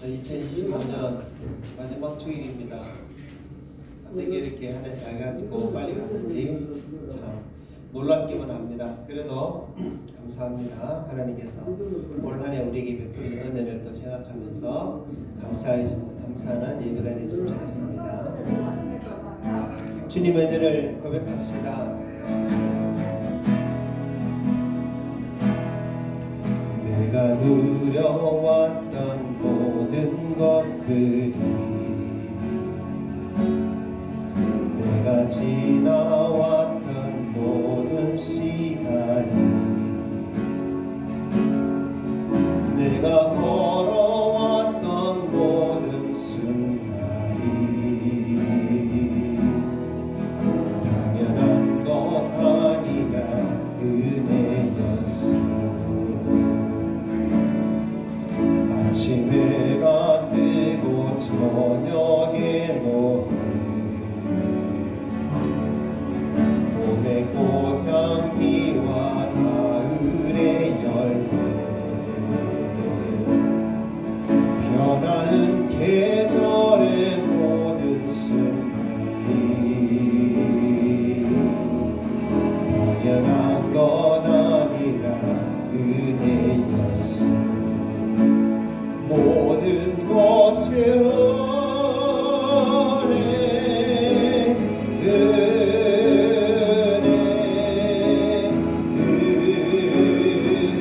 2025년 마지막 주일입니다. 어떻게 이렇게 한 해 잘 가지고 빨리 갔는지 참 놀랍기만 합니다. 그래도 감사합니다. 하나님께서 올 한 해 우리에게 베푸신 은혜를 또 생각하면서 감사하는 예배가 됐으면 좋겠습니다. 주님의 은혜를 고백합시다. 내가 누려왔던 모든 것들이 내가 지나왔던 모든 시간이 내가 걸어왔던 모든 순간이 당연한 것 아니라 은혜였으며 아침해가 뜨고 저녁에 노을 봄의 꽃향기와 가을의 열매 변하는 계절의 모든 순간이 당연한 것 아니라 은혜였으며 모든 것에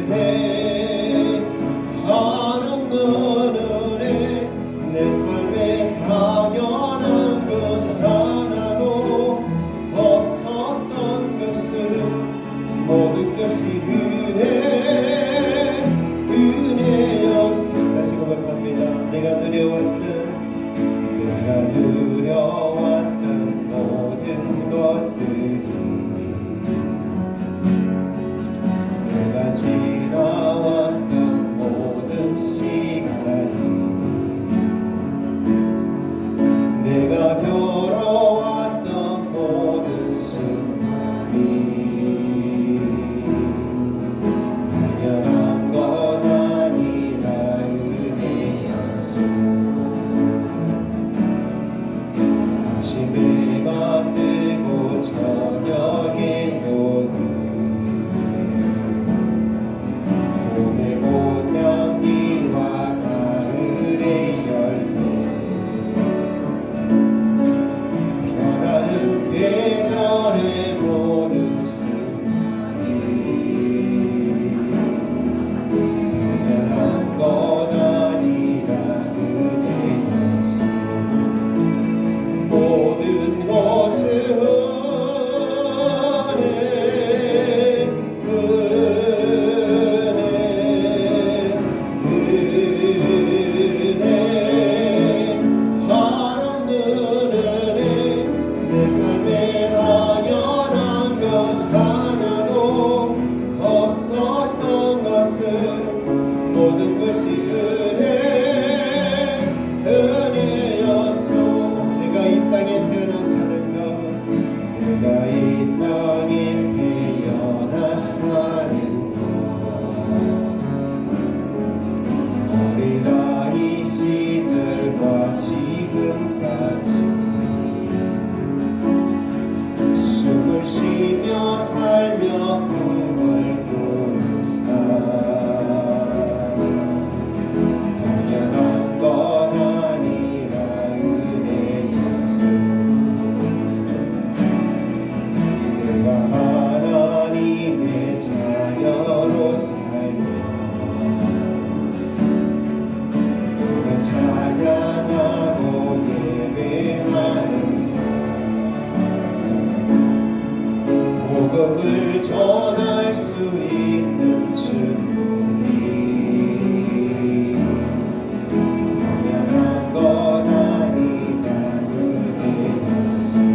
은혜 한없는 은혜 내 삶에 당연한 것 하나도 없었던 것을 모든 것이 은혜였습니다. 다시 고백합니다. 내가 누려왔던 모든 것들이 내가 지나왔던 모든 시간이 내가 걸어왔던 모든 순간이 당연한 것 아니라 은혜였으며 아침해가 뜨고 저녁에 노을 봄의 꽃향기와 가을의 열매 변하는 계절의 모든 순간이 당연한 것 아니라 은혜였으며 모든 것에 은혜 한없는 은혜 내 삶에 당연한 것 하나도 없었던 것은 모든 것이 은혜였소. 내가 이 땅에 태어나 사는 것 내가 이 땅에 태어나 사는 것 어린아이 시절과 지금까지 숨을 쉬며 살며 꿈을 꾸는 삶 당연한 것 아니라 은혜였으며 내가 하나님의 자녀로 살며 오늘 찬양하고 예배하는 삶 복음을 전할 수 있는 준비 당연한 것 아니라 은혜였으며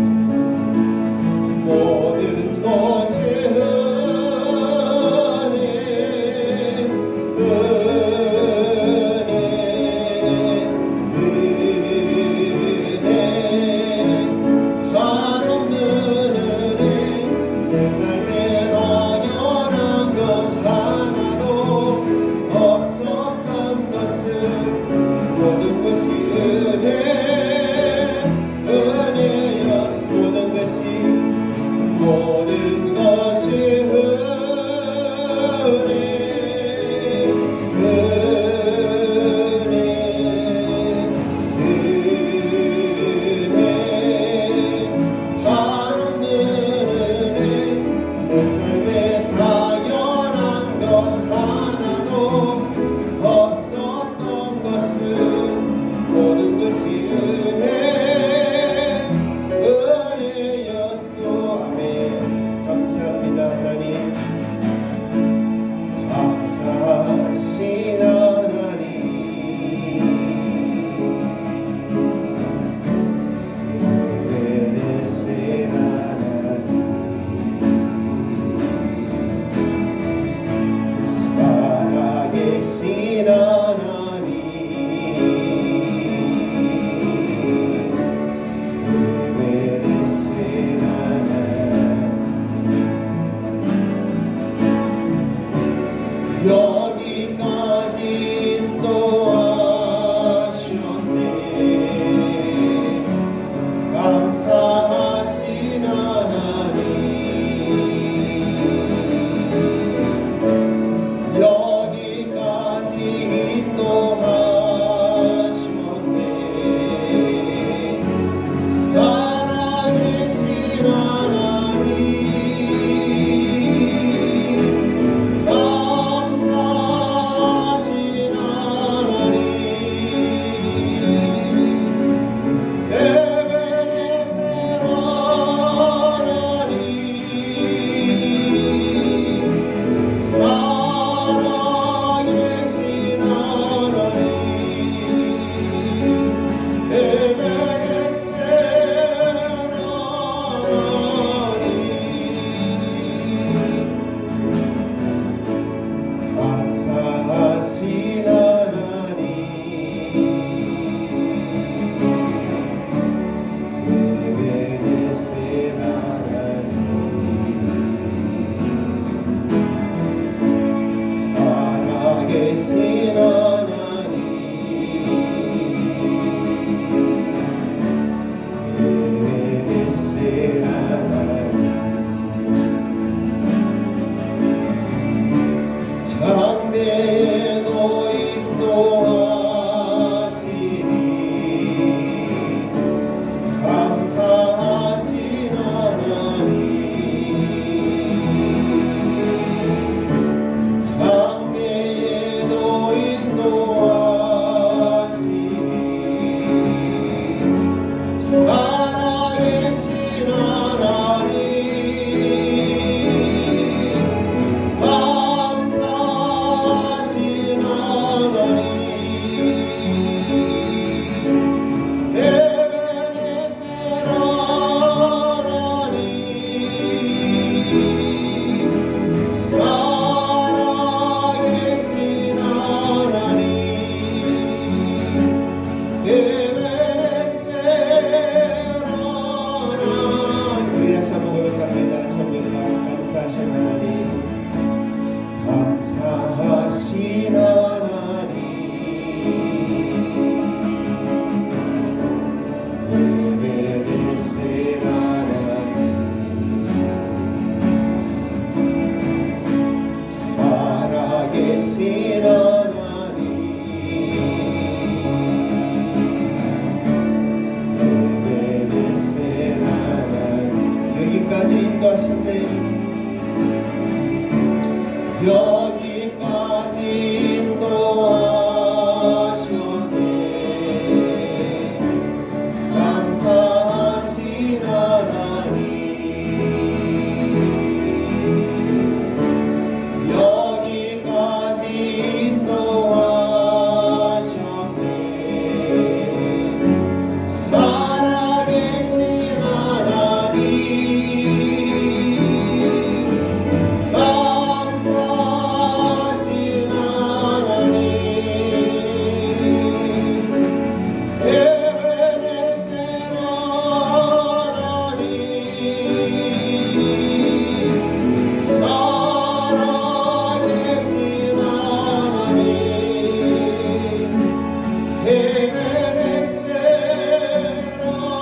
모든 것에 은혜 한없는 은혜 내 삶에 당연 여기까지 인도하셨네. 감사하신 하나님, 여기까지 인도하셨네. 살아계신 하나님, 감사하신 하나님, 에베네셀 하나님, 살아계신 하나님, 에베네셀 감사하신 하나님, 에베네셀 하나님, 살아계신 하나님, 에베네셀 하나님, 장래에 인도하시니 감사하신 하나님, 장래에 인도하시니 살아계신 하나님, 감사하신 하나님, 에베네셀 하나님, 살아계신 하나님, 에베네셀 하나님. 우리 다시 한번 고백합니다. 참여가 감사하신 하나님, 감사하신 하나님, 에베네셀 하나님, 살아계신 하나님, 에베네셀 하나님, 여기까지 인도하신대. 여기까지 인도하셨네. 감사하신 하나님, 여기까지 인도하셨네. 살아계신 하나님, 감사하신 하나님, 에베네셀 하나님, 살아계신 하나님, 에베네셀 하나님,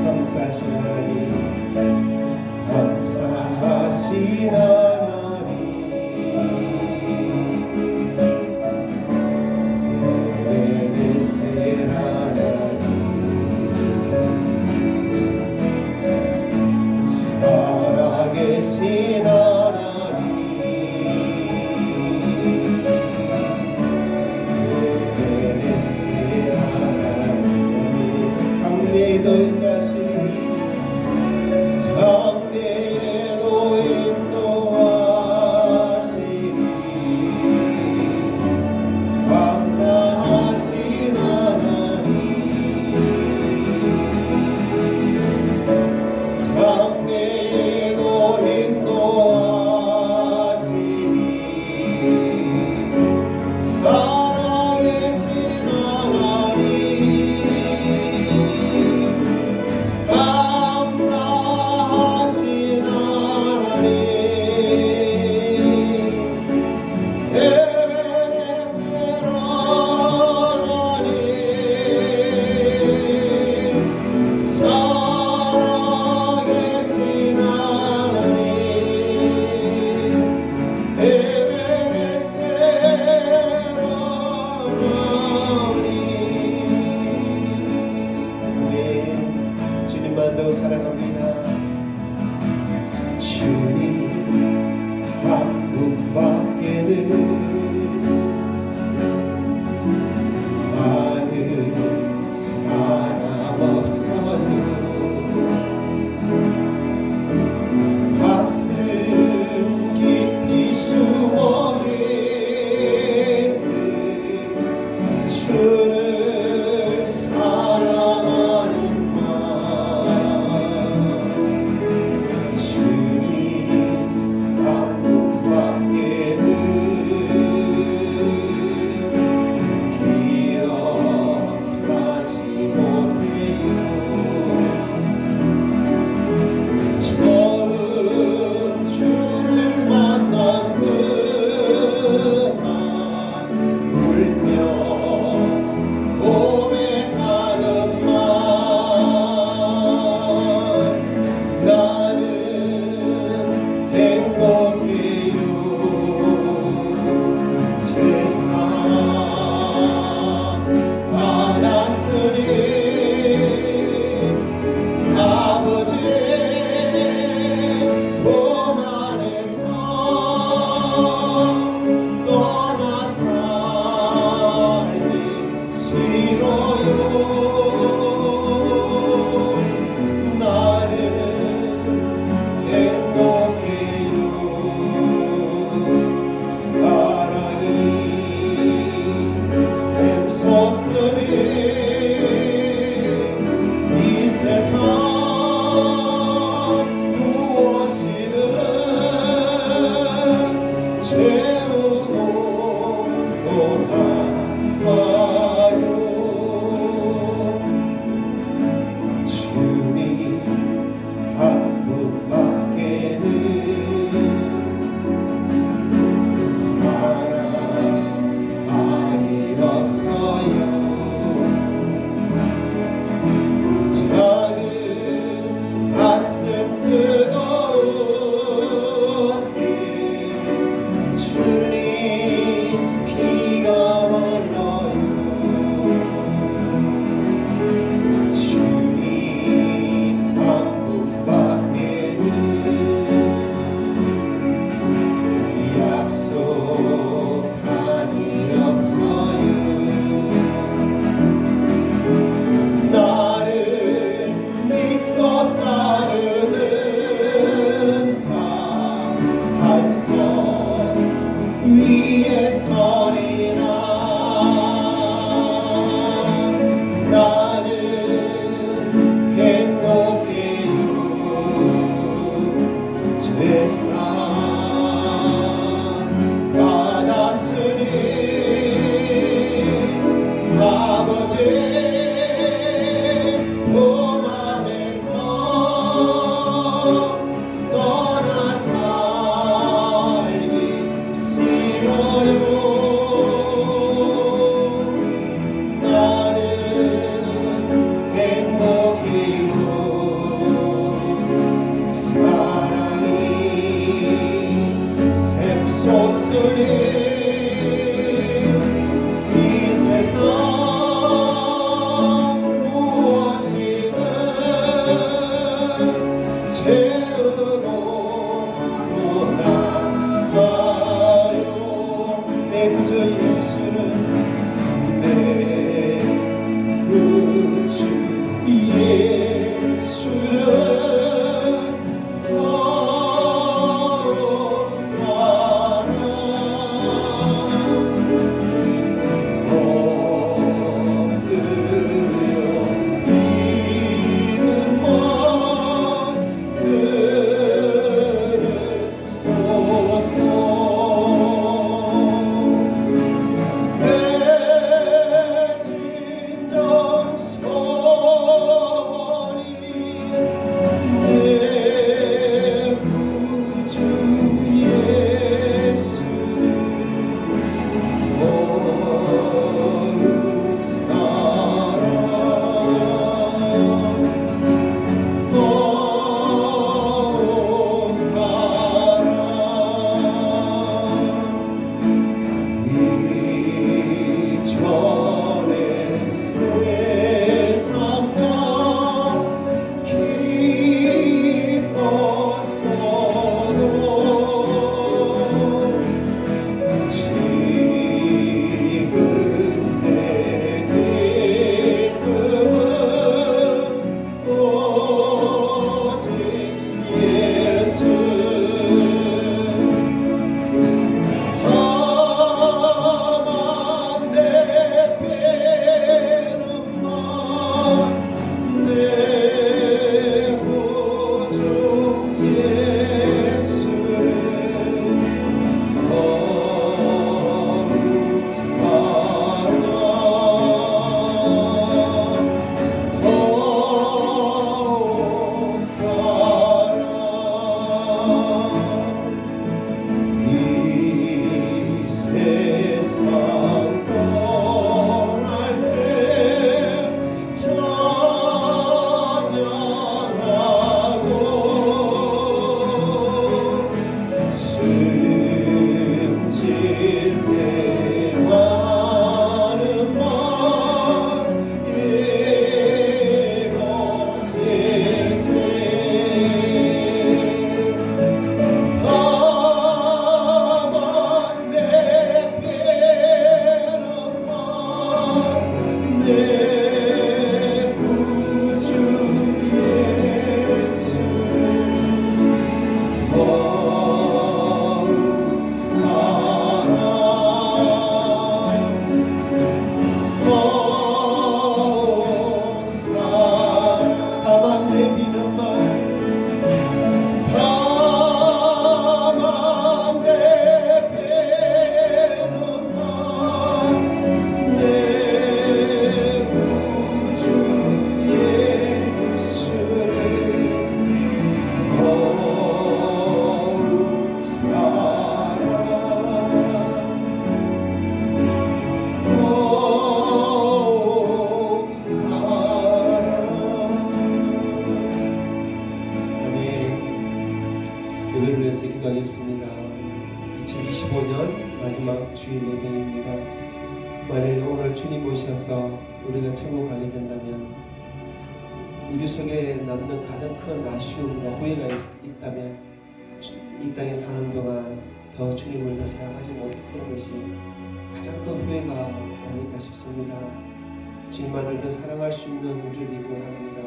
감사하신 하나님, 감사하신 하나님, 에베네셀 하나님, 살아계신 하나님, 에베네셀 하나님, 장래에도 인도하시니, 장래에도 인도하시니 감사하신 하나님, 장래에도 인도하시니 뜨거운 주님 비가 흘러요 주님 방법밖에는 약속하니 없어요 나를 믿고 따르는 자 한성 위에 서리라 나는 행복해요 죄사함 받았으니 아버지 몸 안에서 떠나 살기 싫어요 나는 행복해요 사랑이 샘솟으니 이 세상 무엇이든 채우고 나가요 내 구주 예수는 내 구주 예수는 더욱 사랑 엎드려 비는 만큼 예배를 위해서 기도하겠습니다. 2025년 마지막 주일 예배입니다. 만일 오늘 주님 오셔서 우리가 천국 가게 된다면 우리 속에 남는 가장 큰 아쉬움과 후회가 있다면 이 땅에 사는 동안 더 주님을 더 사랑하지 못했던 것이 가장 큰 후회가 아닐까 싶습니다. 주님만을 더 사랑할 수 있는 우리를 원합니다.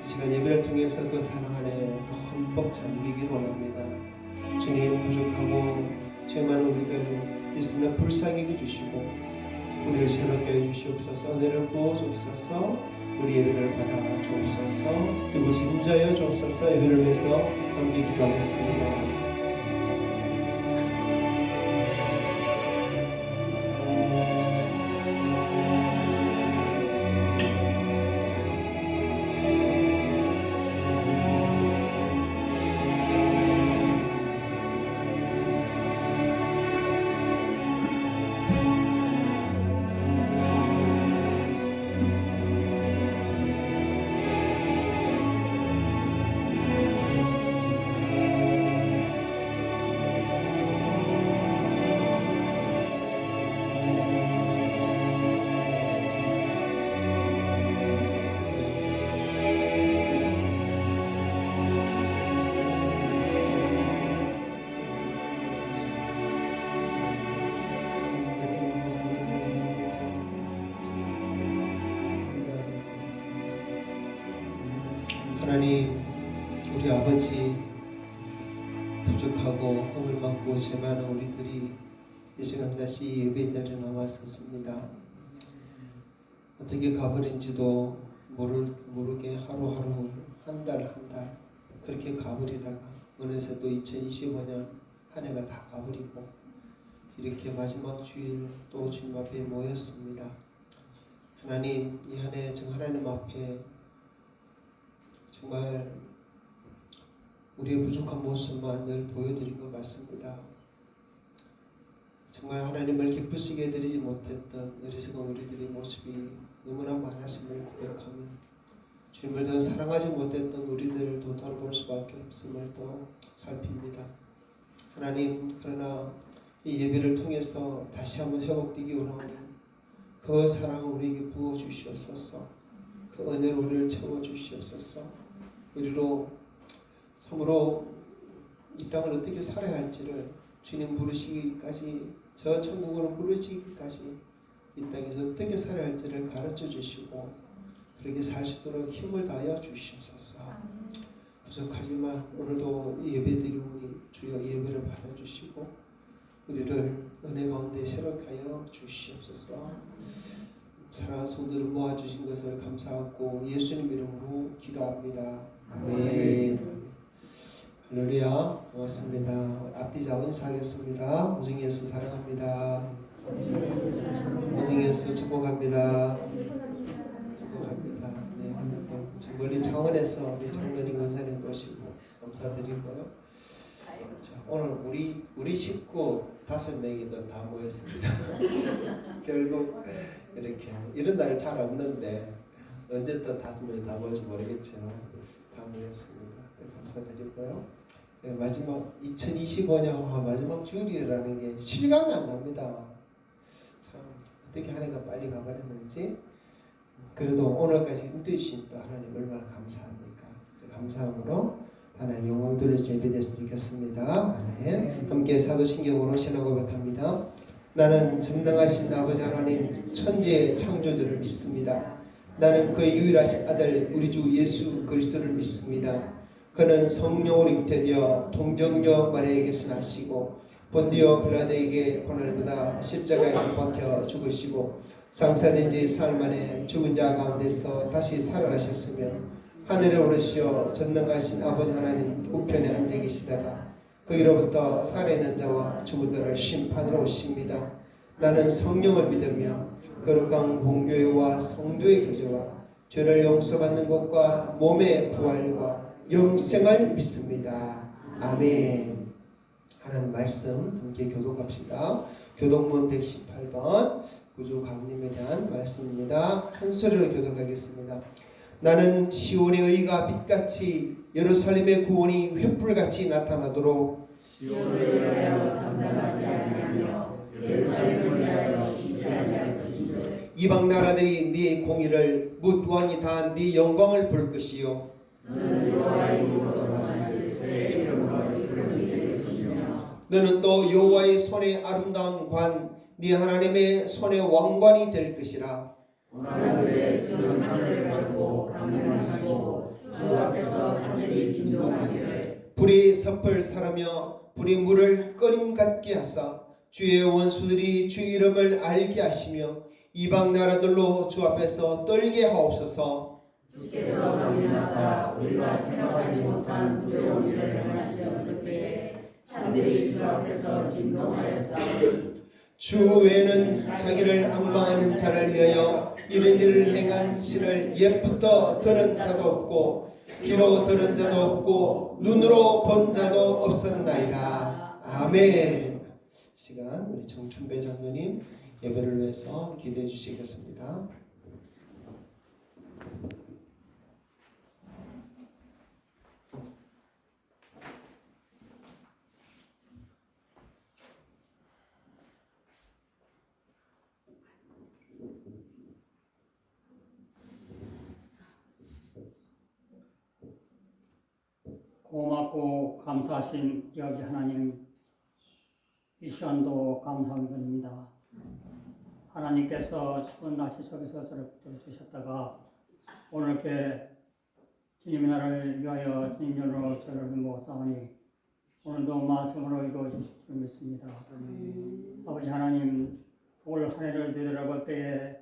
이 시간 예배를 통해서 그 사랑 안에 더 흠뻑 잠기기를 원합니다. 주님, 부족하고 죄 많은 우리들 있으나 불쌍히 해주시고 우리를 새롭게 해주시옵소서. 은혜를 부어 주옵소서. 우리 예배를 받아 주옵소서. 이곳이 인자여 주옵소서. 예배를 위해서 함께 기도하겠습니다. 하나님, 우리 아버지, 부족하고 흠을 많고 죄 많은 우리들이 이 시간 다시 예배 자리에 나왔었습니다. 어떻게 가버린지도 모르게 하루하루 한 달 그렇게 가버리다가 어느새 또 2025년 한 해가 다 가버리고 이렇게 마지막 주일 또 주님 앞에 모였습니다. 하나님, 이 한 해 정 하나님 앞에 정말 우리의 부족한 모습만 늘 보여드린 것 같습니다. 정말 하나님을 기쁘시게 해드리지 못했던 어리석은 우리들의 모습이 너무나 많았음을 고백하며 주님을 더 사랑하지 못했던 우리들을 더 돌아볼 수밖에 없음을 또 살핍니다. 하나님, 그러나 이 예배를 통해서 다시 한번 회복되기 원하오니 그 사랑을 우리에게 부어주시옵소서. 그 은혜로 우리를 채워주시옵소서. 우리로 참으로 이 땅을 어떻게 살아야 할지를 주님 부르시기까지, 저 천국으로 부르시기까지 이 땅에서 어떻게 살아야 할지를 가르쳐 주시고 그렇게 살 수 있도록 힘을 다하여 주시옵소서. 부족하지만 오늘도 예배드리오니 주여 예배를 받아주시고 우리를 은혜 가운데 새롭게 하여 주시옵소서. 사랑하는 성도들 모아주신 것을 감사하고 예수님 이름으로 기도합니다. 아멘. 할렐루야. 고맙습니다. 앞뒤 잡은 인사하겠습니다. 오직 예수 사랑합니다. 오직 예수 축복합니다. 축복합니다. 네, 또 멀리 창원에서 우리 장로님 권사님 모시고 감사드리고요. 자, 오늘 우리 식구 5명이도 다 모였습니다. 결국 이렇게 이런 날이 잘 없는데 언제 또 5명이 다 모일지 모르겠죠. 다 모였습니다. 네, 감사드리고요. 네, 마지막 2025년 마지막 주일이라는 게 실감이 안 납니다. 참 어떻게 한 해가 빨리 가버렸는지. 그래도 오늘까지 힘들어 주신 또 하나님 얼마나 감사합니까? 감사함으로 하나님 영광 돌려서 예배됐으면 좋겠습니다. 아멘. 함께 사도신경으로 신앙 고백합니다. 나는 전능하신 아버지 하나님 천지의 창조주를 믿습니다. 나는 그의 유일하신 아들 우리 주 예수 그리스도를 믿습니다. 그는 성령으로 잉태되어 동정녀 마리아에게서 나시고 본디오 빌라도에게 고난을 받아 십자가에 못 박혀 죽으시고 장사된 지 사흘 만에 죽은 자 가운데서 다시 살아나셨으며 하늘에 오르시어 전능하신 아버지 하나님 우편에 앉아 계시다가 거기로부터 살아있는 자와 죽은 자를 심판하러 오십니다. 나는 성령을 믿으며 거룩한 공교회와 성도의 교제와 죄를 용서받는 것과 몸의 부활과 영생을 믿습니다. 아멘. 하나님 말씀 함께 교독합시다. 교독문 118번 구주 강림에 대한 말씀입니다. 한 소리로 교독하겠습니다. 나는 시온의 의가 빛같이 예루살렘의 구원이 횃불같이 나타나도록 시온을 위하여 잠잠하지 아니하며 예루살렘을 위하여 쉬지 아니할 것인즉 이방 나라들이 네 공의를 뭇 왕이 다 네 영광을 볼 것이요 너는 여호와의 이름으로 전하실 새 이름으로 이름이 될 것이며 너는 또 여호와의 손의 아름다운 관 네 하나님의 손의 왕관이 될 것이라. 하늘에 주는 하늘을 걸고 강림하시고 주 앞에서 하늘이 진동하기를 불이 섭을 사르며 불이 물을 끓임 같게 하사 주의 원수들이 주 이름을 알게 하시며 이방 나라들로 주 앞에서 떨게 하옵소서. 주께서 강림하사 우리가 생각하지 못한 두려운 일을 행하시던 그때에 산들이 주 앞에서 진동하였사오니 주 외에는 자기를 앙망하는 자를 위하여 이런 일을 행한 신을 옛부터 들은 자도 없고 귀로 들은 자도 없고 눈으로 본 자도 없었나이다. 아멘. 시간 우리 정춘배 장로님 예배를 위해서 기도해 주시겠습니다. 고맙고 감사하신 우리 아버지 하나님, 이 시간도 감사드립니다. 하나님께서 추운 날씨 속에서 저를 붙들어 주셨다가 오늘 이렇게 주님의 나라를 위하여 주님으로 저를 모았사오니 오늘도 말씀으로 이루어 주실 줄 믿습니다. 아버지 하나님, 올 한 해를 되돌아볼 때에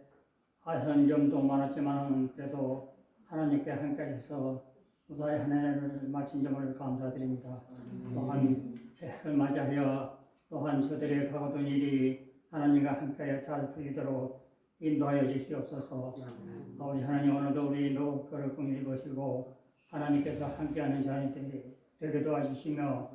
아쉬운 점도 많았지만 그래도 하나님께 함께 하셔서 무사히 한 해를 마친 점을 감사드립니다. 또한 새해를 맞이하여 또한 저들의 가고던 일이 하나님과 함께 잘 풀리도록 인도하여 주시옵소서. 아버지 하나님, 오늘도 우리 노크를 긍휼히 보시고 하나님께서 함께하는 자녀 되게 도와주시며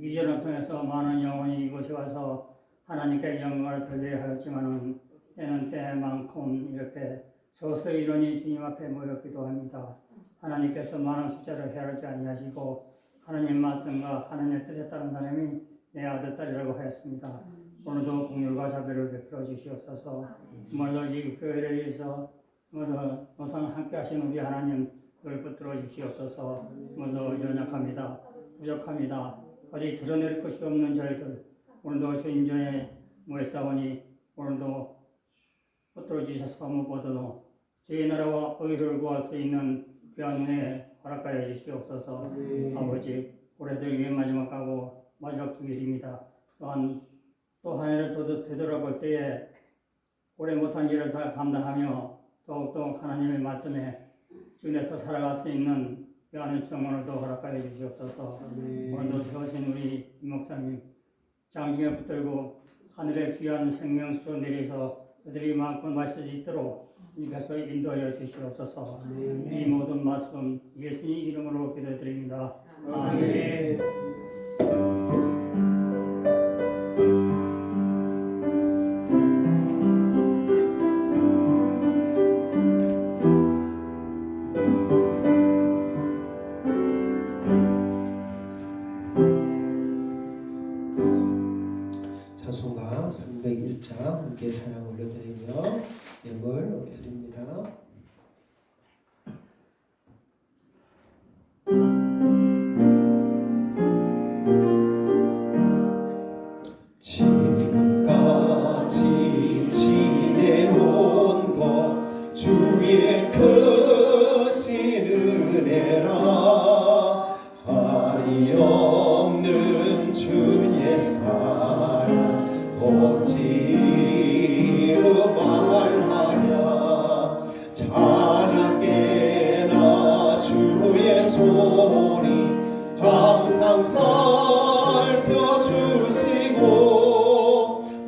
이전을 통해서 많은 영혼이 이곳에 와서 하나님께 영광을 돌려야 하였지만은 때는 때만큼 이렇게 서서히 이러니 주님 앞에 모였기도 합니다. 하나님께서 많은 숫자를 헤아리지 아니하시고 하나님 말씀과 하나님의 뜻에 따른 사람이 내 아들 딸이라고 하였습니다. 오늘도 긍휼과 자비를 베풀어 주시옵소서. 오늘도 이 교회를 위해서 오늘도 항상 함께 하신 우리 하나님 늘 붙들어 주시옵소서. 오늘도 연약합니다. 부족합니다. 아직 드러낼 것이 없는 저희들 오늘도 주님 전에 모였사오니 오늘도 붙들어 주셔서 무엇보다도 주의 나라와 의를 구할 수 있는 귀한 은혜 허락하여 주시옵소서. 아버지, 올해들 마지막 가고 마지막 주일입니다. 또한 또 한 해를 되돌아볼 때에 오래 못한 일을 다 감당하며 더욱더 하나님의 말씀에 주님에서 살아갈 수 있는 귀한 청원을 더 허락하여 주시옵소서. 오늘도 세우신 우리 임 목사님 장중에 붙들고 하늘의 귀한 생명수로 내려서 그들이 마음껏 마실 수 있도록 주님께서 인도하여 주시옵소서. 이 모든 말씀 예수님 이름으로 기도드립니다. 아멘. 찬송가 301장 함께 찬양 올려드리며 예물 드립니다. 지금까지 지내온 것 주의 크신 은혜라 한이 없는 주의 사랑 어찌로 말하랴 찬양께나 주의 손이 항상 살펴주시고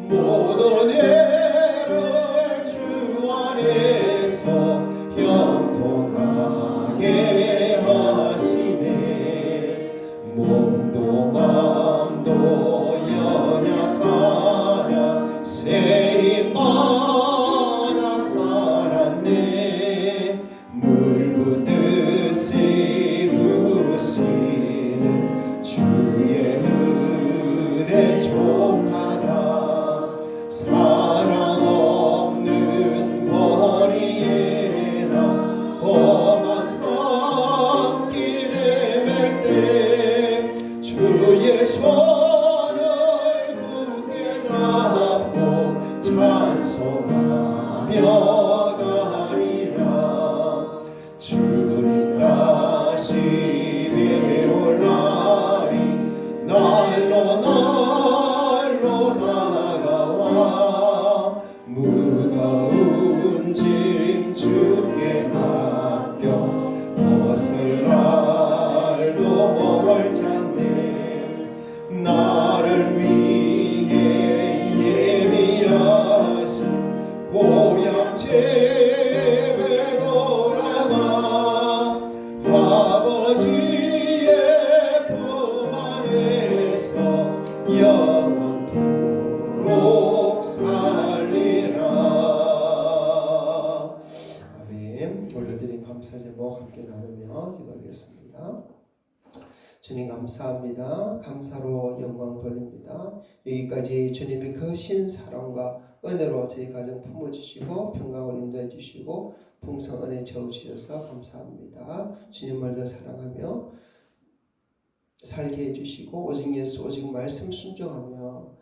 모든 애를 주 안에서 형통하게 하시네. 몸도 마음도 연약하냐 세인 많아 살았네. 물붓 고향 집에 돌아가 아버지의 품 안에서 영원토록 살리라. 아멘. 올려드린 감사 제목 함께 나누며 기도하겠습니다. 주님 감사합니다. 감사로 영광 돌립니다. 여기까지 주님의 거신 사랑과 은혜로 저희 가정 품어주시고 평강을 인도해 주시고 풍성 은혜 채워주셔서 감사합니다. 주님을 더 사랑하며 살게 해주시고 오직 예수 오직 말씀 순종하며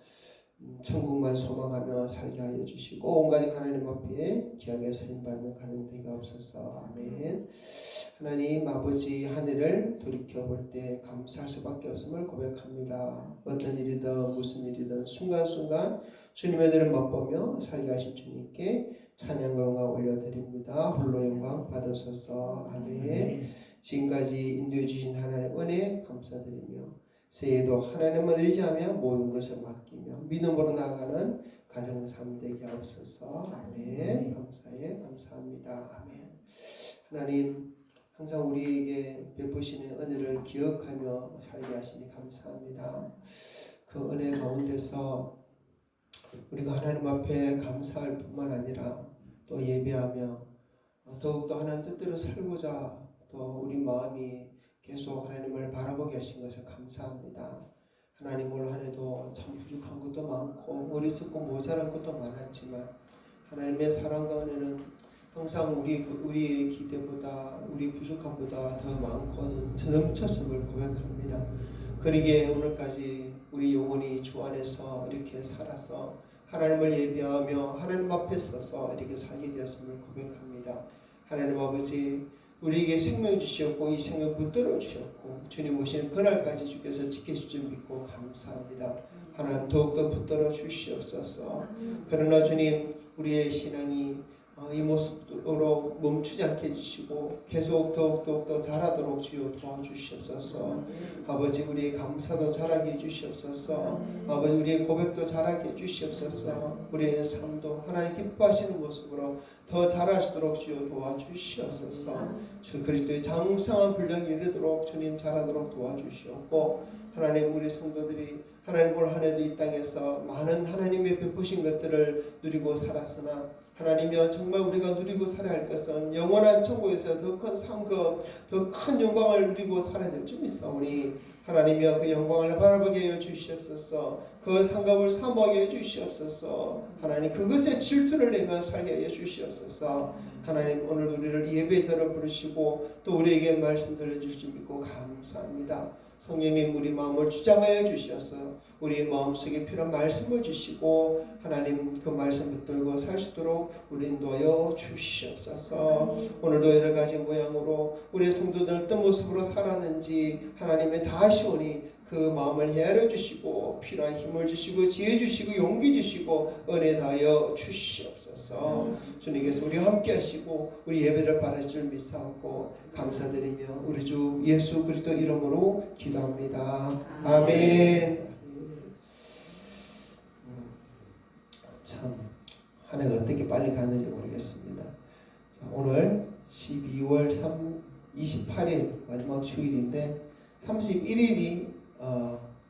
천국만 소망하며 살게 하여 주시고 온 가족 하나님 앞에 귀하게 쓰임받는 가정 되게 없어서 아멘. 하나님 아버지 하늘을 돌이켜볼 때 감사할 수밖에 없음을 고백합니다. 어떤 일이든 무슨 일이든 순간순간 주님의 은혜를 맛보며 살게 하신 주님께 찬양과 영광 올려드립니다. 홀로 영광 받으소서 아멘. 지금까지 인도해 주신 하나님의 은혜 감사드리며 새해에도 하나님을 의지하며 모든 것을 맡기며 믿음으로 나아가는 가정 삶 되게 하옵소서 아멘. 감사해 감사합니다 아멘. 하나님 항상 우리에게 베푸시는 은혜를 기억하며 살게 하시니 감사합니다. 그 은혜 가운데서 우리가 하나님 앞에 감사할 뿐만 아니라 또 예배하며 더욱더 하나님 뜻대로 살고자 또 우리 마음이 계속 하나님을 바라보게 하신 것을 감사합니다. 하나님 올 한해도 참 부족한 것도 많고 어리석고 모자란 것도 많았지만 하나님의 사랑과 은혜는 항상 우리의 기대보다 우리 부족함보다 더 많고 넘쳤음을 고백합니다. 그러기에 오늘까지 우리 영혼이 주 안에서 이렇게 살아서 하나님을 예배하며 하나님 앞에 서서 이렇게 살게 되었음을 고백합니다. 하나님 아버지 우리에게 생명 주셨고 이 생명 붙들어 주셨고 주님 오시는 그날까지 주께서 지켜줄 줄 믿고 감사합니다. 하나님 더욱더 붙들어 주시옵소서. 그러나 주님 우리의 신앙이 이 모습으로 멈추지 않게 해주시고 계속 더욱더 자라도록 주여 도와주시옵소서. 아버지 우리의 감사도 자라게 해주시옵소서. 아버지 우리의 고백도 자라게 해주시옵소서. 우리의 삶도 하나님 기뻐하시는 모습으로 더 자랄수록 주여 도와주시옵소서. 주 그리스도의 장성한 분량이 이르도록 주님 자라도록 도와주시옵고 하나님 우리 성도들이 하나님 올 한해도 이 땅에서 많은 하나님의 베푸신 것들을 누리고 살았으나 하나님이여 정말 우리가 누리고 살아야 할 것은 영원한 천국에서 더 큰 상급 더 큰 영광을 누리고 살아야 될 줄 믿사오니 하나님이여 그 영광을 바라보게 하여 주시옵소서. 그 상급을 사모하게 해 주시옵소서. 하나님 그것에 질투를 내며 살게 하여 주시옵소서. 하나님 오늘 우리를 예배자로 부르시고 또 우리에게 말씀 들려주실 줄 믿고 감사합니다. 성령님 우리 마음을 주장하여 주셔서 우리 마음속에 필요한 말씀을 주시고 하나님 그 말씀 붙들고 살 수 있도록 우리 인도하여 주시옵소서. 오늘도 여러 가지 모양으로 우리 성도들 어떤 모습으로 살았는지 하나님의 다 아시오니 그 마음을 헤아려 주시고 필요한 힘을 주시고 지혜 주시고 용기 주시고 은혜 다하여 주시옵소서. 주님께서 우리와 함께 하시고 우리 예배를 받으실 줄 믿사옵고 감사드리며 우리 주 예수 그리스도 이름으로 기도합니다. 아멘. 참 한 해가 어떻게 빨리 가는지 모르겠습니다. 자, 오늘 12월 28일 마지막 주일인데 31일이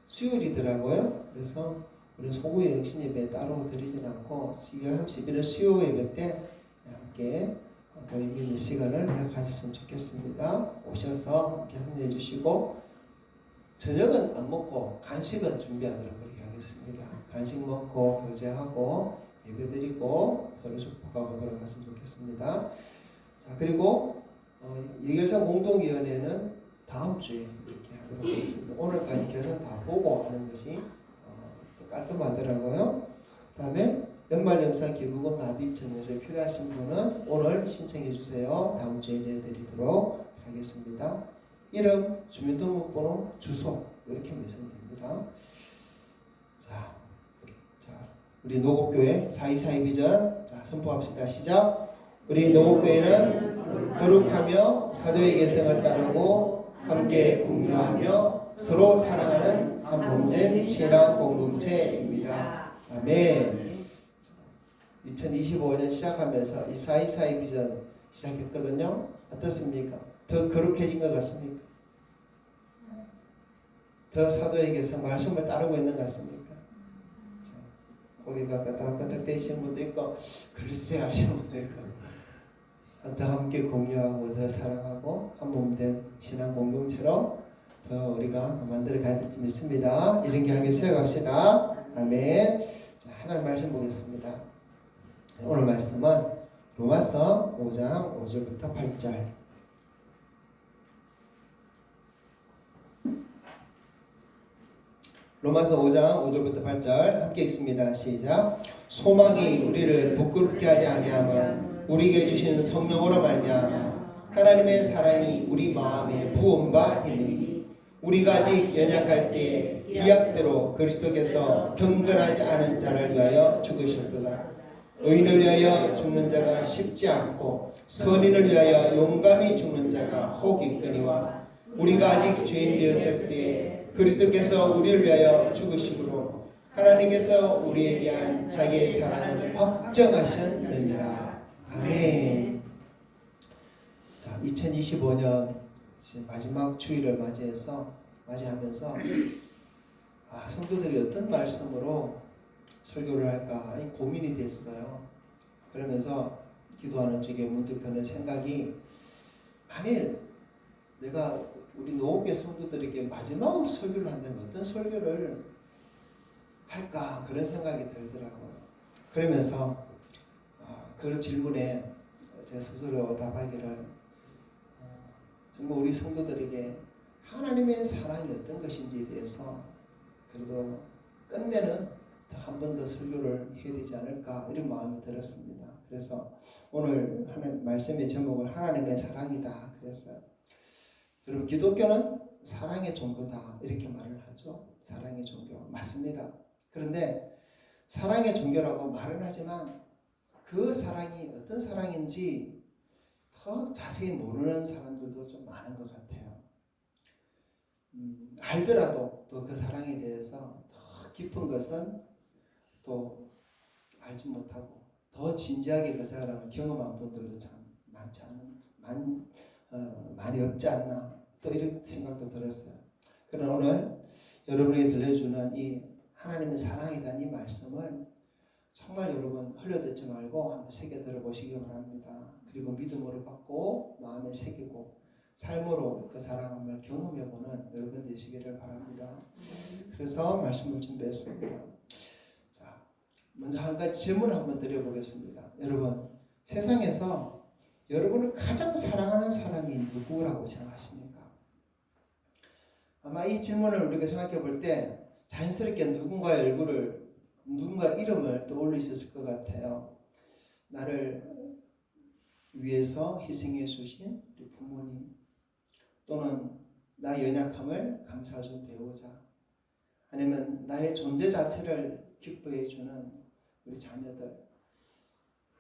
수요일이더라고요. 그래서 우리 소구의 영신 예배 따로 드리진 않고 12월 31일 수요 예배 때 함께 더 의미 있는 시간을 가졌으면 좋겠습니다. 오셔서 함께 합류해 주시고 저녁은 안 먹고 간식은 준비하도록 그렇게 하겠습니다. 간식 먹고 교제하고 예배 드리고 서로 축복하고 돌아갔으면 좋겠습니다. 자 그리고 예결사 공동위원회는 다음 주에 이렇게 하도록 하겠습니다. 오늘까지 결산 다 보고 하는 것이 깔끔하더라고요. 그 다음에 연말정산 기부금 납입 정리에 필요하신 분은 오늘 신청해 주세요. 다음 주에 내드리도록 하겠습니다. 이름, 주민등록번호, 주소 이렇게 메시면 됩니다. 자, 우리 노곡교회 4.2.4.2 비전 자 선포합시다. 시작. 우리 노곡교회는 거룩하며 사도의 계승을 따르고 함께 공유하며 서로 사랑하는 한 몸된 신앙 공동체입니다. 아멘. 2025년 시작하면서 이 사이사이 비전 시작했거든요. 어떻습니까? 더 거룩해진 것 같습니까? 더 사도에게서 말씀을 따르고 있는 것 같습니까? 자, 고개가 끄덕끄덕대시는 분도 있고 글쎄 하시는 분도 있고 더 함께 공유하고 더 사랑하고 한 몸 된 신앙 공동체로 더 우리가 만들어 가야 될지 믿습니다. 이런 게 함께 세워갑시다. 아멘. 자, 하나님 말씀 보겠습니다. 오늘 말씀은 로마서 5장 5절부터 8절. 로마서 5장 5절부터 8절 함께 읽습니다. 시작. 소망이 우리를 부끄럽게 하지 아니하면 우리에게 주신 성령으로 말미암아 하나님의 사랑이 우리 마음에 부은 바 되니 우리가 아직 연약할 때 기약대로 그리스도께서 경건하지 않은 자를 위하여 죽으셨도다. 의인을 위하여 죽는 자가 쉽지 않고 선인을 위하여 용감히 죽는 자가 혹 있거니와 우리가 아직 죄인 되었을 때 그리스도께서 우리를 위하여 죽으심으로 하나님께서 우리에 대한 자기의 사랑을 확정하셨느니라. 아멘. 자, 2025년 마지막 주일을 맞이하면서 성도들이 어떤 말씀으로 설교를 할까 고민이 됐어요. 그러면서 기도하는 중에 문득 드는 생각이, 만일 내가 우리 노후계 성도들에게 마지막으로 설교를 한다면 어떤 설교를 할까 그런 생각이 들더라고요. 그러면서 그 질문에 제 스스로 답하기를, 정말 우리 성도들에게 하나님의 사랑이 어떤 것인지에 대해서 그래도 끝내는 한 번 더 설교를 해야 되지 않을까 이런 마음이 들었습니다. 그래서 오늘 하는 말씀의 제목은 하나님의 사랑이다 그랬어요. 여러분, 기독교는 사랑의 종교다 이렇게 말을 하죠. 사랑의 종교 맞습니다. 그런데 사랑의 종교라고 말은 하지만 그 사랑이 어떤 사랑인지 더 자세히 모르는 사람들도 좀 많은 것 같아요. 알더라도 또 그 사랑에 대해서 더 깊은 것은 또 알지 못하고 더 진지하게 그 사랑을 경험한 분들도 참 많이 없지 않나 또 이런 생각도 들었어요. 그러나 오늘 여러분에게 들려주는 이 하나님의 사랑이라는 이 말씀을 정말 여러분 흘려듣지 말고 한번 새겨 들어보시기 바랍니다. 그리고 믿음으로 받고 마음에 새기고 삶으로 그 사랑함을 경험해보는 여러분 되시기를 바랍니다. 그래서 말씀을 준비했습니다. 자, 먼저 한 가지 질문을 한번 드려보겠습니다. 여러분, 세상에서 여러분을 가장 사랑하는 사람이 누구라고 생각하십니까? 아마 이 질문을 우리가 생각해 볼 때 자연스럽게 누군가의 이름을 떠올릴 수 있을 것 같아요. 나를 위해서 희생해 주신 우리 부모님, 또는 나의 연약함을 감싸준 배우자, 아니면 나의 존재 자체를 기뻐해 주는 우리 자녀들,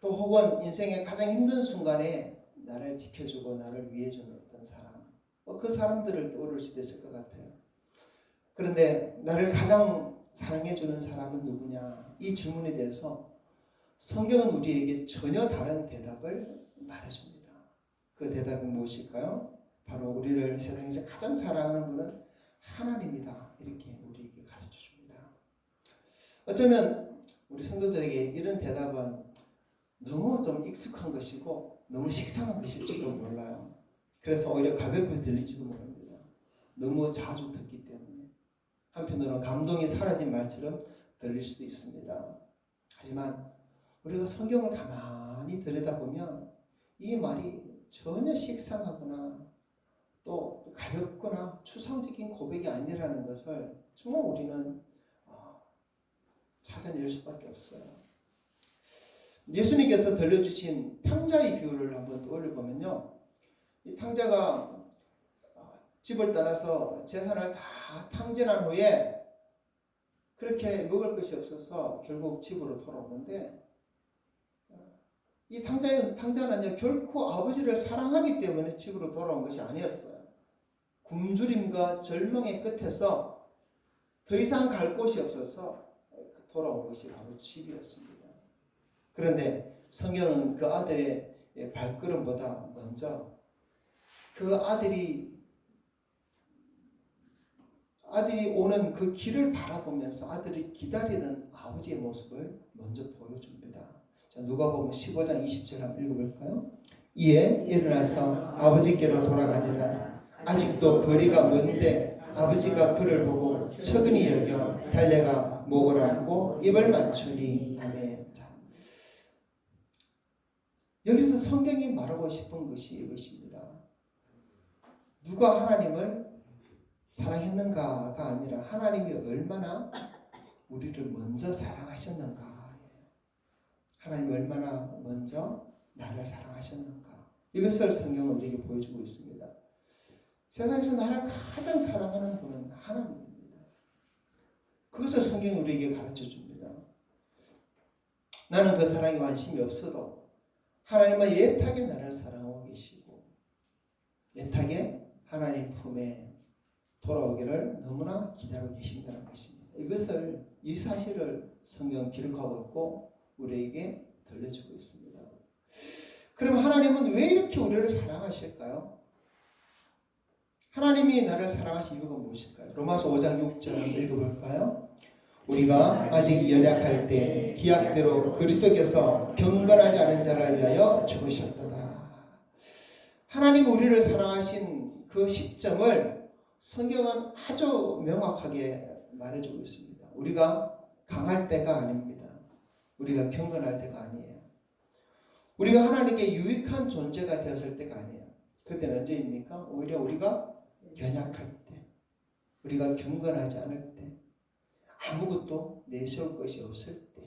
또 혹은 인생의 가장 힘든 순간에 나를 지켜주고 나를 위해주는 어떤 사람, 그 사람들을 떠올릴 수도 있을 것 같아요. 그런데 나를 가장 사랑해주는 사람은 누구냐? 이 질문에 대해서 성경은 우리에게 전혀 다른 대답을 말해줍니다. 그 대답이 무엇일까요? 바로 우리를 세상에서 가장 사랑하는 분은 하나님이다 이렇게 우리에게 가르쳐줍니다. 어쩌면 우리 성도들에게 이런 대답은 너무 좀 익숙한 것이고 너무 식상한 것일지도 몰라요. 그래서 오히려 가볍게 들릴지도 모릅니다. 너무 자주 듣기 때문에. 한편으로는 감동이 사라진 말처럼 들릴 수도 있습니다. 하지만 우리가 성경을 가만히 들여다보면 이 말이 전혀 식상하거나 또 가볍거나 추상적인 고백이 아니라는 것을 정말 우리는 찾아낼 수밖에 없어요. 예수님께서 들려주신 탕자의 비유를 한번 떠올려보면요, 이 탕자가 집을 떠나서 재산을 다 탕진한 후에 그렇게 먹을 것이 없어서 결국 집으로 돌아오는데, 이 탕자는요 결코 아버지를 사랑하기 때문에 집으로 돌아온 것이 아니었어요. 굶주림과 절망의 끝에서 더 이상 갈 곳이 없어서 돌아온 것이 바로 집이었습니다. 그런데 성경은 그 아들의 발걸음보다 먼저 그 아들이 오는 그 길을 바라보면서 아들이 기다리던 아버지의 모습을 먼저 보여줍니다. 자, 누가복음 15장 20절 한번 읽어볼까요? 이에 일어나서 아버지께로 돌아가니라. 아직도 거리가 먼데 아버지가 그를 보고 측은히 여겨 달려가 목을 안고 입을 맞추니. 아멘. 자, 여기서 성경이 말하고 싶은 것이 이것입니다. 누가 하나님을 사랑했는가가 아니라 하나님이 얼마나 우리를 먼저 사랑하셨는가. 하나님이 얼마나 먼저 나를 사랑하셨는가. 이것을 성경은 우리에게 보여주고 있습니다. 세상에서 나를 가장 사랑하는 분은 하나님입니다. 그것을 성경이 우리에게 가르쳐 줍니다. 나는 그 사랑에 관심이 없어도 하나님은 애타게 나를 사랑하고 계시고 애타게 하나님 품에 돌아오기를 너무나 기다리고 계신다는 것입니다. 이 사실을 성경은 기록하고 있고 우리에게 들려주고 있습니다. 그럼 하나님은 왜 이렇게 우리를 사랑하실까요? 하나님이 나를 사랑하신 이유가 무엇일까요? 로마서 5장 6절 한번 읽어볼까요? 우리가 아직 연약할 때 기약대로 그리스도께서 경건하지 않은 자를 위하여 죽으셨도다. 하나님이 우리를 사랑하신 그 시점을 성경은 아주 명확하게 말해주고 있습니다. 우리가 강할 때가 아닙니다. 우리가 경건할 때가 아니에요. 우리가 하나님께 유익한 존재가 되었을 때가 아니에요. 그때는 언제입니까? 오히려 우리가 연약할 때, 우리가 경건하지 않을 때, 아무것도 내세울 것이 없을 때,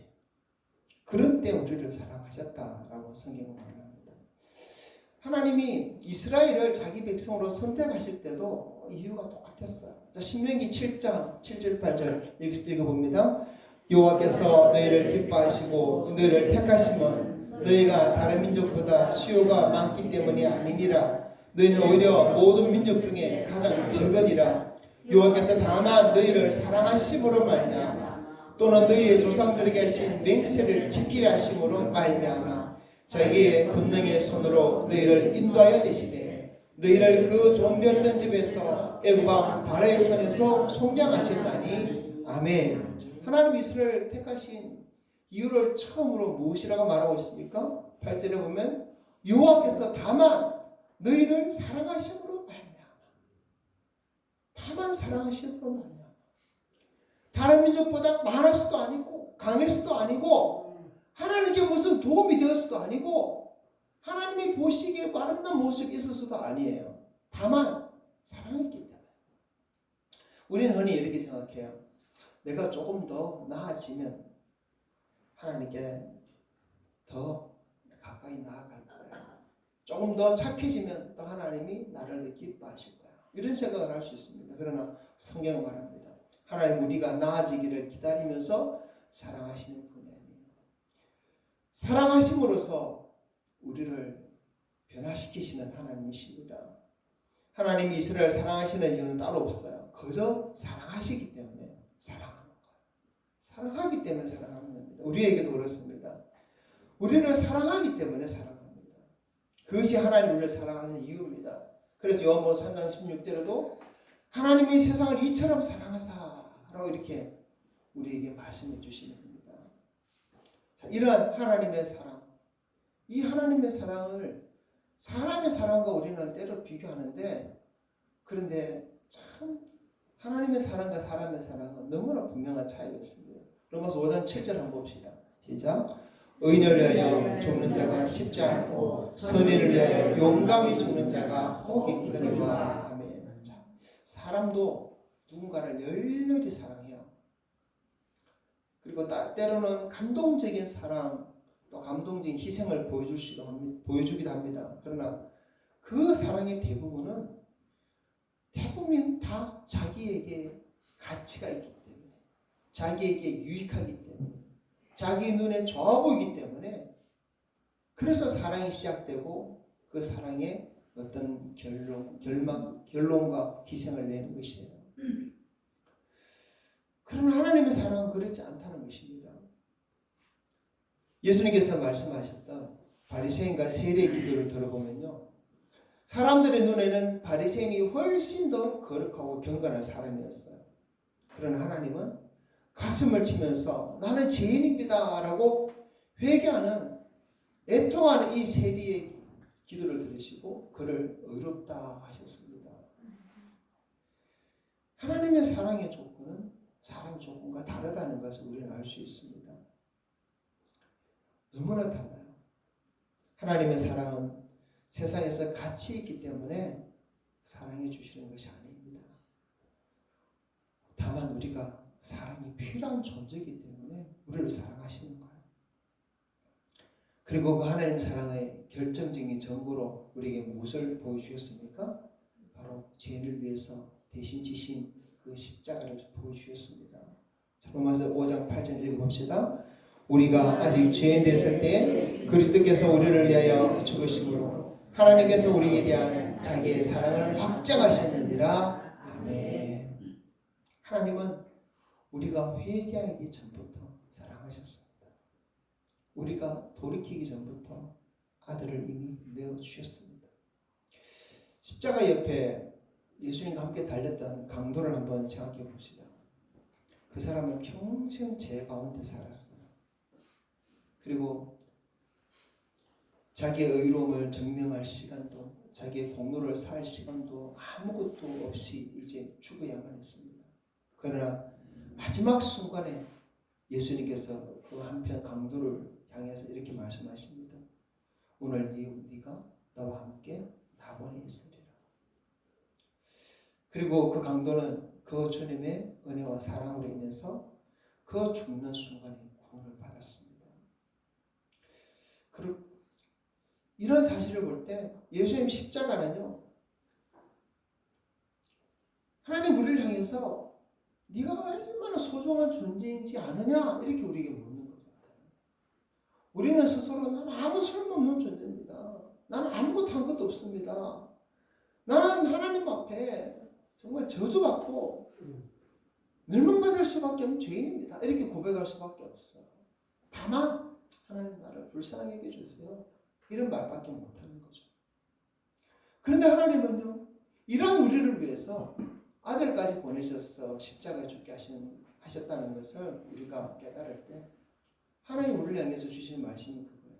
그런 때 우리를 사랑하셨다라고 성경은 말합니다. 하나님이 이스라엘을 자기 백성으로 선택하실 때도 이유가 똑같았어요. 자, 신명기 7장 7절 8절 읽어봅니다. 여호와께서 너희를 기뻐하시고 너희를 택하심은 너희가 다른 민족보다 수요가 많기 때문이 아니니라. 너희는 오히려 모든 민족 중에 가장 적으니라. 여호와께서 다만 너희를 사랑하심으로 말미암아 또는 너희의 조상들에게 하신 맹세를 지키려 하심으로 말미암아 자기의 권능의 손으로 너희를 인도하여 내시되 너희를 그 종되었던 집에서 애굽 왕 바로의 손에서 속량하셨다니. 아멘. 하나님 이스라엘을 택하신 이유를 처음으로 무엇이라고 말하고 있습니까? 8절에 보면 여호와께서 다만 너희를 사랑하심으로 말미암아. 다만 사랑하심으로 말미암아. 다른 민족보다 많았어도 아니고 강했어도 아니고 하나님께 무슨 도움이 되었어도 아니고 하나님이 보시기에 아름다운 모습이 있어서도 아니에요. 다만 사랑했기 때문에. 우리는 흔히 이렇게 생각해요. 내가 조금 더 나아지면 하나님께 더 가까이 나아갈 거야. 조금 더 착해지면 또 하나님이 나를 더 기뻐하실 거야. 이런 생각을 할 수 있습니다. 그러나 성경은 말합니다. 하나님 우리가 나아지기를 기다리면서 사랑하시는 분이 아니에요. 사랑하심으로써 우리를 변화시키시는 하나님이십니다. 하나님이 이스라엘 사랑하시는 이유는 따로 없어요. 그저 사랑하시기 때문에 사랑하는 거예요. 사랑하기 때문에 사랑하는 겁니다. 우리에게도 그렇습니다. 우리를 사랑하기 때문에 사랑합니다. 그것이 하나님 우리를 사랑하는 이유입니다. 그래서 요한복음 3장 16절에도 하나님이 세상을 이처럼 사랑하사라고 이렇게 우리에게 말씀해 주시는 겁니다. 자, 이러한 하나님의 사랑, 이 하나님의 사랑을 사람의 사랑과 우리는 때로 비교하는데, 그런데 참 하나님의 사랑과 사람의 사랑은 너무나 분명한 차이가 있습니다. 로마서 5장 7절 한번 봅시다. 시작. 의인을 위하여 죽는 자가 쉽지 않고 선인을 위하여 용감히 죽는 자가 혹 있거니와. 아멘. 자, 사람도 누군가를 열렬히 사랑해요. 그리고 때로는 감동적인 사랑, 또 감동적인 희생을 보여주기도 합니다. 그러나 그 사랑의 대부분 다 자기에게 가치가 있기 때문에, 자기에게 유익하기 때문에, 자기 눈에 좋아 보이기 때문에, 그래서 사랑이 시작되고 그 사랑에 어떤 결론과 희생을 내는 것이에요. 그러나 하나님의 사랑은 그렇지 않다는 것입니다. 예수님께서 말씀하셨던 바리새인과 세리의 기도를 들어보면요, 사람들의 눈에는 바리새인이 훨씬 더 거룩하고 경건한 사람이었어요. 그러나 하나님은 가슴을 치면서 나는 죄인입니다 라고 회개하는, 애통하는 이 세리의 기도를 들으시고 그를 의롭다 하셨습니다. 하나님의 사랑의 조건은 사람 조건과 다르다는 것을 우리는 알 수 있습니다. 너무나 달라요. 하나님의 사랑은 세상에서 가치 있기 때문에 사랑해 주시는 것이 아닙니다. 다만 우리가 사랑이 필요한 존재이기 때문에 우리를 사랑하시는 거예요. 그리고 그 하나님 사랑의 결정적인 증거로 우리에게 무엇을 보여주셨습니까? 바로 죄인을 위해서 대신 지신 그 십자가를 보여주셨습니다. 자, 로마서 5장 8절 읽어봅시다. 우리가 아직 죄인 됐을 때 그리스도께서 우리를 위하여 죽으심으로 하나님께서 우리에 대한 자기의 사랑을 확정하셨느니라. 아멘. 하나님은 우리가 회개하기 전부터 사랑하셨습니다. 우리가 돌이키기 전부터 아들을 이미 내어주셨습니다. 십자가 옆에 예수님과 함께 달렸던 강도를 한번 생각해 봅시다. 그 사람은 평생 죄 가운데 살았어요. 그리고 자기의 의로움을 증명할 시간도, 자기의 공로를 쌓을 시간도 아무것도 없이 이제 죽어야만 했습니다. 그러나 마지막 순간에 예수님께서 그 한편 강도를 향해서 이렇게 말씀하십니다. 오늘 네가 나와 함께 낙원에 있으리라. 그리고 그 강도는 그 주님의 은혜와 사랑으로 인해서 그 죽는 순간에 구원을 받았습니다. 그리고 이런 사실을 볼 때 예수님 십자가는요, 하나님 우리를 향해서 네가 얼마나 소중한 존재인지 아느냐 이렇게 우리에게 묻는 것 같아요. 우리는 스스로 나는 아무 쓸모없는 존재입니다. 나는 아무것도 한 것도 없습니다. 나는 하나님 앞에 정말 저주받고 멸망받을 수밖에 없는 죄인입니다. 이렇게 고백할 수밖에 없어요. 다만 하나님 나를 불쌍히 여겨주세요. 이런 말밖에 못하는 거죠. 그런데 하나님은요, 이런 우리를 위해서 아들까지 보내셔서 십자가에 죽게 하셨다는 것을 우리가 깨달을 때 하나님 우리를 향해서 주시는 말씀이 그거예요.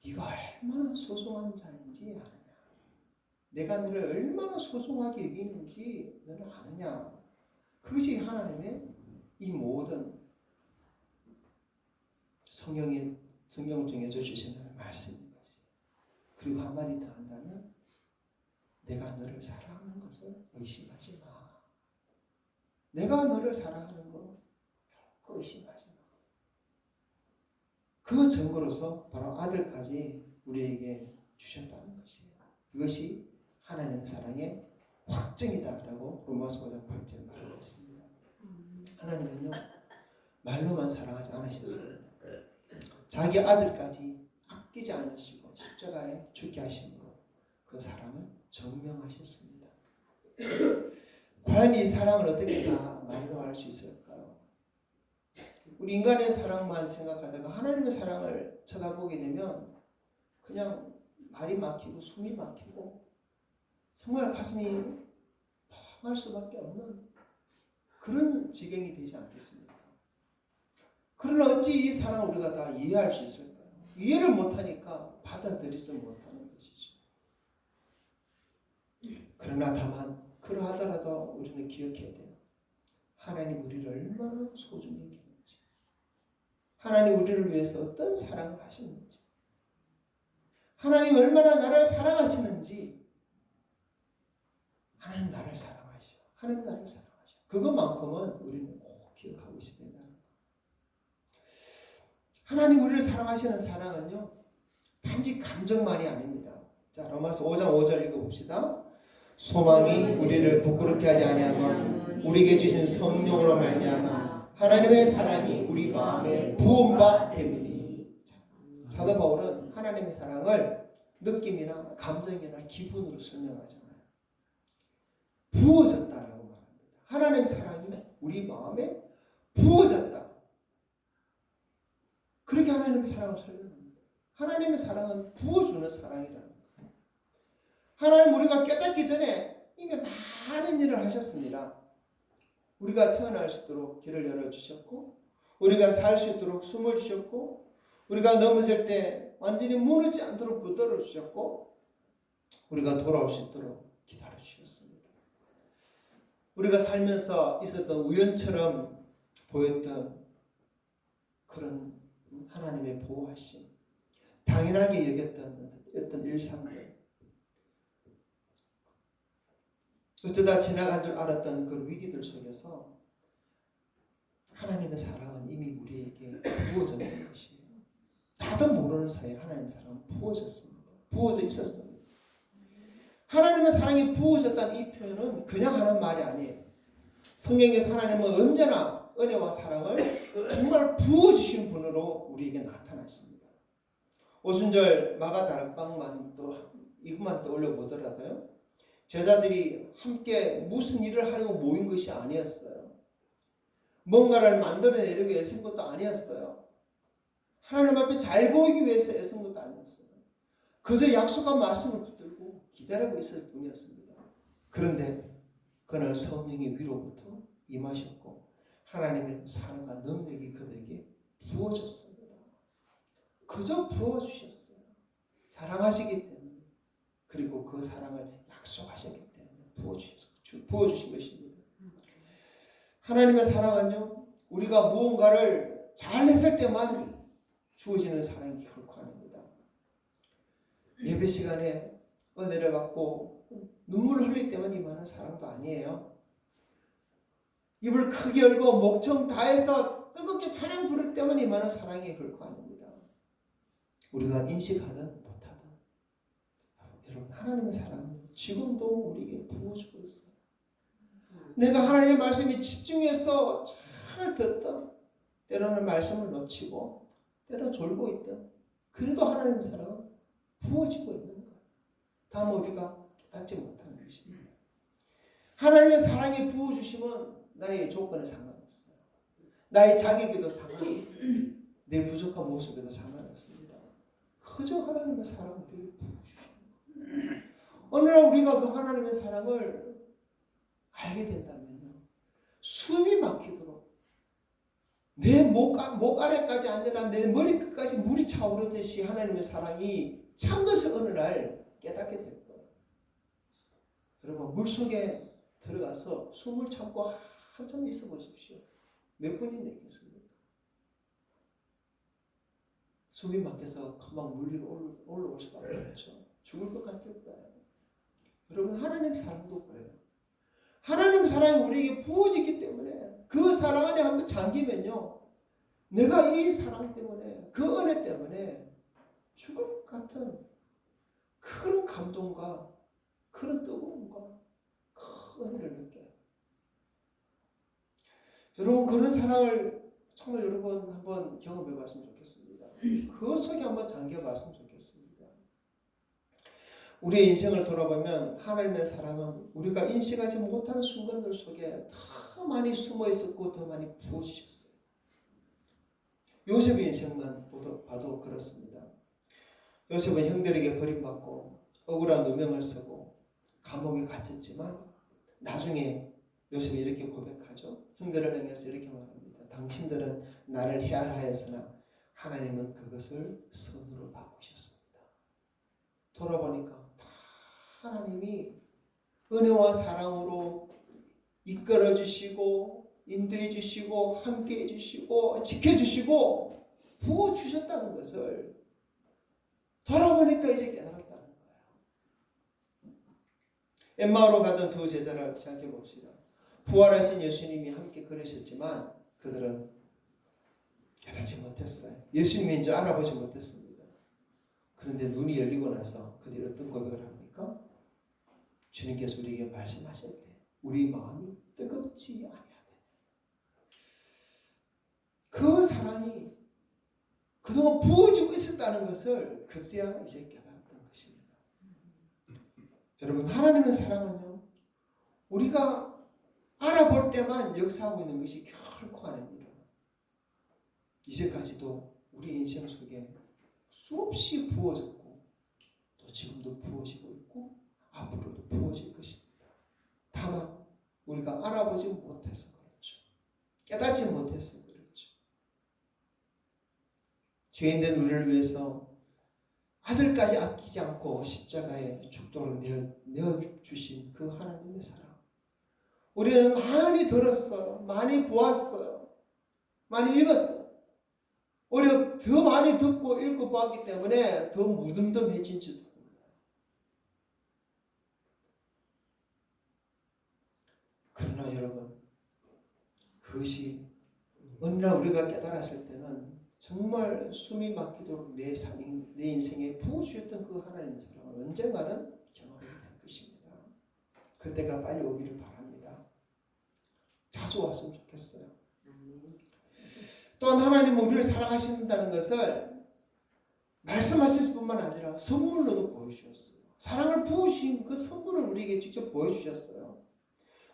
네가 얼마나 소중한 자인지 아느냐. 내가 너를 얼마나 소중하게 여기는지 너는 아느냐. 그것이 하나님의 이 모든 성경을 통해서 주시는 말씀인 것이에요. 그리고 한마디 더 한다면 내가 너를 사랑하는 것을 의심하지 마. 내가 너를 사랑하는 거 결코 의심하지 마. 그 증거로서 바로 아들까지 우리에게 주셨다는 것이에요. 이것이 하나님의 사랑의 확증이다라고 로마서 5장 8절 말하고 있습니다. 하나님은요, 말로만 사랑하지 않으셨습니다. 자기 아들까지 아끼지 않으시고 십자가에 죽게 하심으로 그 사랑을 증명하셨습니다. 과연 이 사랑을 어떻게 다 말로 할 수 있을까요? 우리 인간의 사랑만 생각하다가 하나님의 사랑을 쳐다보게 되면 그냥 말이 막히고 숨이 막히고 정말 가슴이 펑할 수밖에 없는 그런 지경이 되지 않겠습니까? 그러나 어찌 이 사랑을 우리가 다 이해할 수 있을까요? 이해를 못하니까 받아들이지 못하는 것이죠. 그러나 다만 그러하더라도 우리는 기억해야 돼요. 하나님 우리를 얼마나 소중히 여기는지, 하나님 우리를 위해서 어떤 사랑을 하시는지, 하나님 얼마나 나를 사랑하시는지, 하나님 나를 사랑하시오. 하나님 나를 사랑하시오. 그것만큼은 우리는 꼭 기억하고 있어야 된다는 거예요. 하나님 우리를 사랑하시는 사랑은요, 단지 감정만이 아닙니다. 자, 로마서 5장 5절 읽어봅시다. 소망이 우리를 부끄럽게 하지 아니하면 우리에게 주신 성령으로 말미암아 하나님의 사랑이 우리 마음에 부음바 됨이니. 사도 바울은 하나님의 사랑을 느낌이나 감정이나 기분으로 설명하잖아요. 부어졌다라고 말합니다. 하나님의 사랑이 우리 마음에 부어졌다. 그렇게 하나님의 사랑을 설명합니다. 하나님의 사랑은 부어주는 사랑이라는 거예요. 하나님 우리가 깨닫기 전에 이미 많은 일을 하셨습니다. 우리가 태어날 수 있도록 길을 열어주셨고, 우리가 살 수 있도록 숨을 주셨고, 우리가 넘어질 때 완전히 무너지지 않도록 붙들어 주셨고, 우리가 돌아올 수 있도록 기다려 주셨습니다. 우리가 살면서 있었던 우연처럼 보였던 그런 하나님의 보호하심, 당연하게 여겼던 어떤 일상들, 어쩌다 지나간 줄 알았던 그 위기들 속에서 하나님의 사랑은 이미 우리에게 부어졌던 것이에요. 나도 모르는 사이에 하나님의 사랑은 부어졌습니다. 부어져 있었습니다. 하나님의 사랑이 부어졌다는 이 표현은 그냥 하는 말이 아니에요. 성경에서 하나님은 언제나 은혜와 사랑을 정말 부어주신 분으로 우리에게 나타나십니다. 오순절 마가다락방만 또 이것만 떠올려 보더라도요, 제자들이 함께 무슨 일을 하려고 모인 것이 아니었어요. 뭔가를 만들어내려고 애쓴 것도 아니었어요. 하나님 앞에 잘 보이기 위해서 애쓴 것도 아니었어요. 그저 약속한 말씀을 붙들고 기다리고 있을 뿐이었습니다. 그런데 그날 성령의 위로부터 임하셨고 하나님의 사랑과 능력이 그들에게 부어졌습니다. 그저 부어주셨어요. 사랑하시기 때문에, 그리고 그 사랑을 약속하셨기 때문에 부어주신 것입니다. 하나님의 사랑은요, 우리가 무언가를 잘 했을 때만 주어지는 사랑이 결코 아닙니다. 예배 시간에 은혜를 받고 눈물을 흘릴 때만 임하는 사랑도 아니에요. 입을 크게 열고 목청 다해서 뜨겁게 찬양 부를 때만 임하는 사랑이 결코 아닙니다. 우리가 인식하든 못하든 여러분, 하나님의 사랑은 지금도 우리에게 부어주고 있어요. 내가 하나님의 말씀에 집중해서 잘 듣던, 때로는 말씀을 놓치고 때로는 졸고 있던, 그래도 하나님의 사랑은 부어지고 있는 거예요. 다만 우리가 깨닫지 못하는 것입니다. 하나님의 사랑이 부어주시면 나의 조건에 상관없어요. 나의 자격에도 상관없어요. 내 부족한 모습에도 상관없습니다. 그저 하나님의 사랑을 우리에게 부어주시는 거예요. 어느 날 우리가 그 하나님의 사랑을 알게 된다면요, 숨이 막히도록 내 목 아래까지 아니라 내 머리 끝까지 물이 차오르듯이 하나님의 사랑이 참 것을 어느 날 깨닫게 될 거예요. 여러분, 물속에 들어가서 숨을 참고 한참 있어 보십시오. 몇 분이나 있겠습니까? 숨이 막혀서 금방 물 위로 올라올 수밖에 없죠. 죽을 것 같을 거예요. 여러분, 하나님 사랑도 그래요. 하나님 사랑이 우리에게 부어지기 때문에 그 사랑 안에 한번 잠기면요, 내가 이 사랑 때문에, 그 은혜 때문에 죽을 것 같은 그런 감동과 그런 뜨거움과 큰 은혜를 느껴요. 여러분, 그런 사랑을 정말 여러분 한번 경험해 봤으면 좋겠습니다. 그 속에 한번 잠겨 봤으면 좋겠습니다. 우리의 인생을 돌아보면 하나님의 사랑은 우리가 인식하지 못한 순간들 속에 더 많이 숨어 있었고 더 많이 부어지셨어요. 요셉의 인생만 봐도 그렇습니다. 요셉은 형들에게 버림받고 억울한 누명을 쓰고 감옥에 갇혔지만 나중에 요셉이 이렇게 고백하죠. 형들을 향해서 이렇게 말합니다. 당신들은 나를 해할하였으나 하나님은 그것을 선으로 바꾸셨습니다. 돌아보니까 다 하나님이 은혜와 사랑으로 이끌어 주시고 인도해 주시고 함께 해 주시고 지켜 주시고 부어 주셨다는 것을 돌아보니까 이제 깨달았다는 거예요. 엠마오로 가던 두 제자를 생각해 봅시다. 부활하신 예수님이 함께 걸으셨지만 그들은 깨닫지 못했어요. 예수님인 줄 알아보지 못했습니다. 그런데 눈이 열리고 나서 그들이 어떤 고백을 합니까? 주님께서 우리에게 말씀하실 때 우리 마음이 뜨겁지 아니하되 그 사랑이 그동안 부어지고 있었다는 것을 그때야 이제 깨달았던 것입니다. 여러분, 하나님의 사랑은요, 우리가 알아볼 때만 역사하고 있는 것이 결코 아닙니다. 이제까지도 우리 인생 속에 수없이 부어졌고 또 지금도 부어지고 있고 앞으로도 부어질 것입니다. 다만 우리가 알아보지 못해서 그렇죠. 깨닫지 못해서 그렇죠. 죄인된 우리를 위해서 아들까지 아끼지 않고 십자가에 죽도록 내어주신 그 하나님의 사랑. 우리는 많이 들었어요. 많이 보았어요. 많이 읽었어요. 오히려 더 많이 듣고 읽고 보았기 때문에 더 무덤덤해진지도 몰라요. 그러나 여러분, 그것이 어느 날 우리가 깨달았을 때는 정말 숨이 막히도록 내 인생에 부어주셨던 그 하나님의 사랑을 언젠가는 경험하게 될 것입니다. 그때가 빨리 오기를 바랍니다. 자주 왔으면 좋겠어요. 또한 하나님은 우리를 사랑하신다는 것을 말씀하실 뿐만 아니라 선물로도 보여주셨어요. 사랑을 부으신 그 선물을 우리에게 직접 보여주셨어요.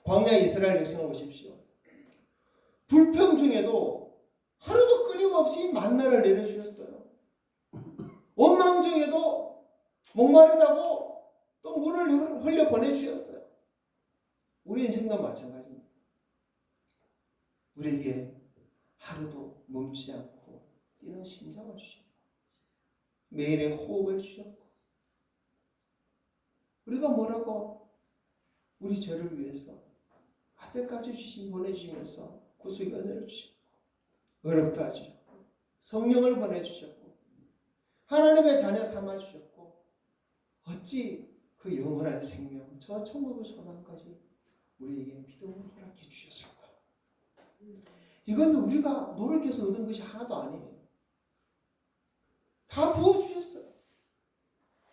광야 이스라엘 백성을 보십시오. 불평 중에도 하루도 끊임없이 만나를 내려주셨어요. 원망 중에도 목마르다고 또 물을 흘려 보내주셨어요. 우리 인생도 마찬가지입니다. 우리에게 하루도 멈추지 않고 뛰는 심장을 주셨고 매일의 호흡을 주셨고 우리가 뭐라고 우리 죄를 위해서 아들까지 보내주시면서 구속의 은혜를 주셨고 의롭다 하셨고 성령을 보내주셨고 하나님의 자녀 삼아주셨고 어찌 그 영원한 생명 저 천국의 소망까지 우리에게 믿음으로 허락해 주셨을까? 이건 우리가 노력해서 얻은 것이 하나도 아니에요. 다 부어주셨어요.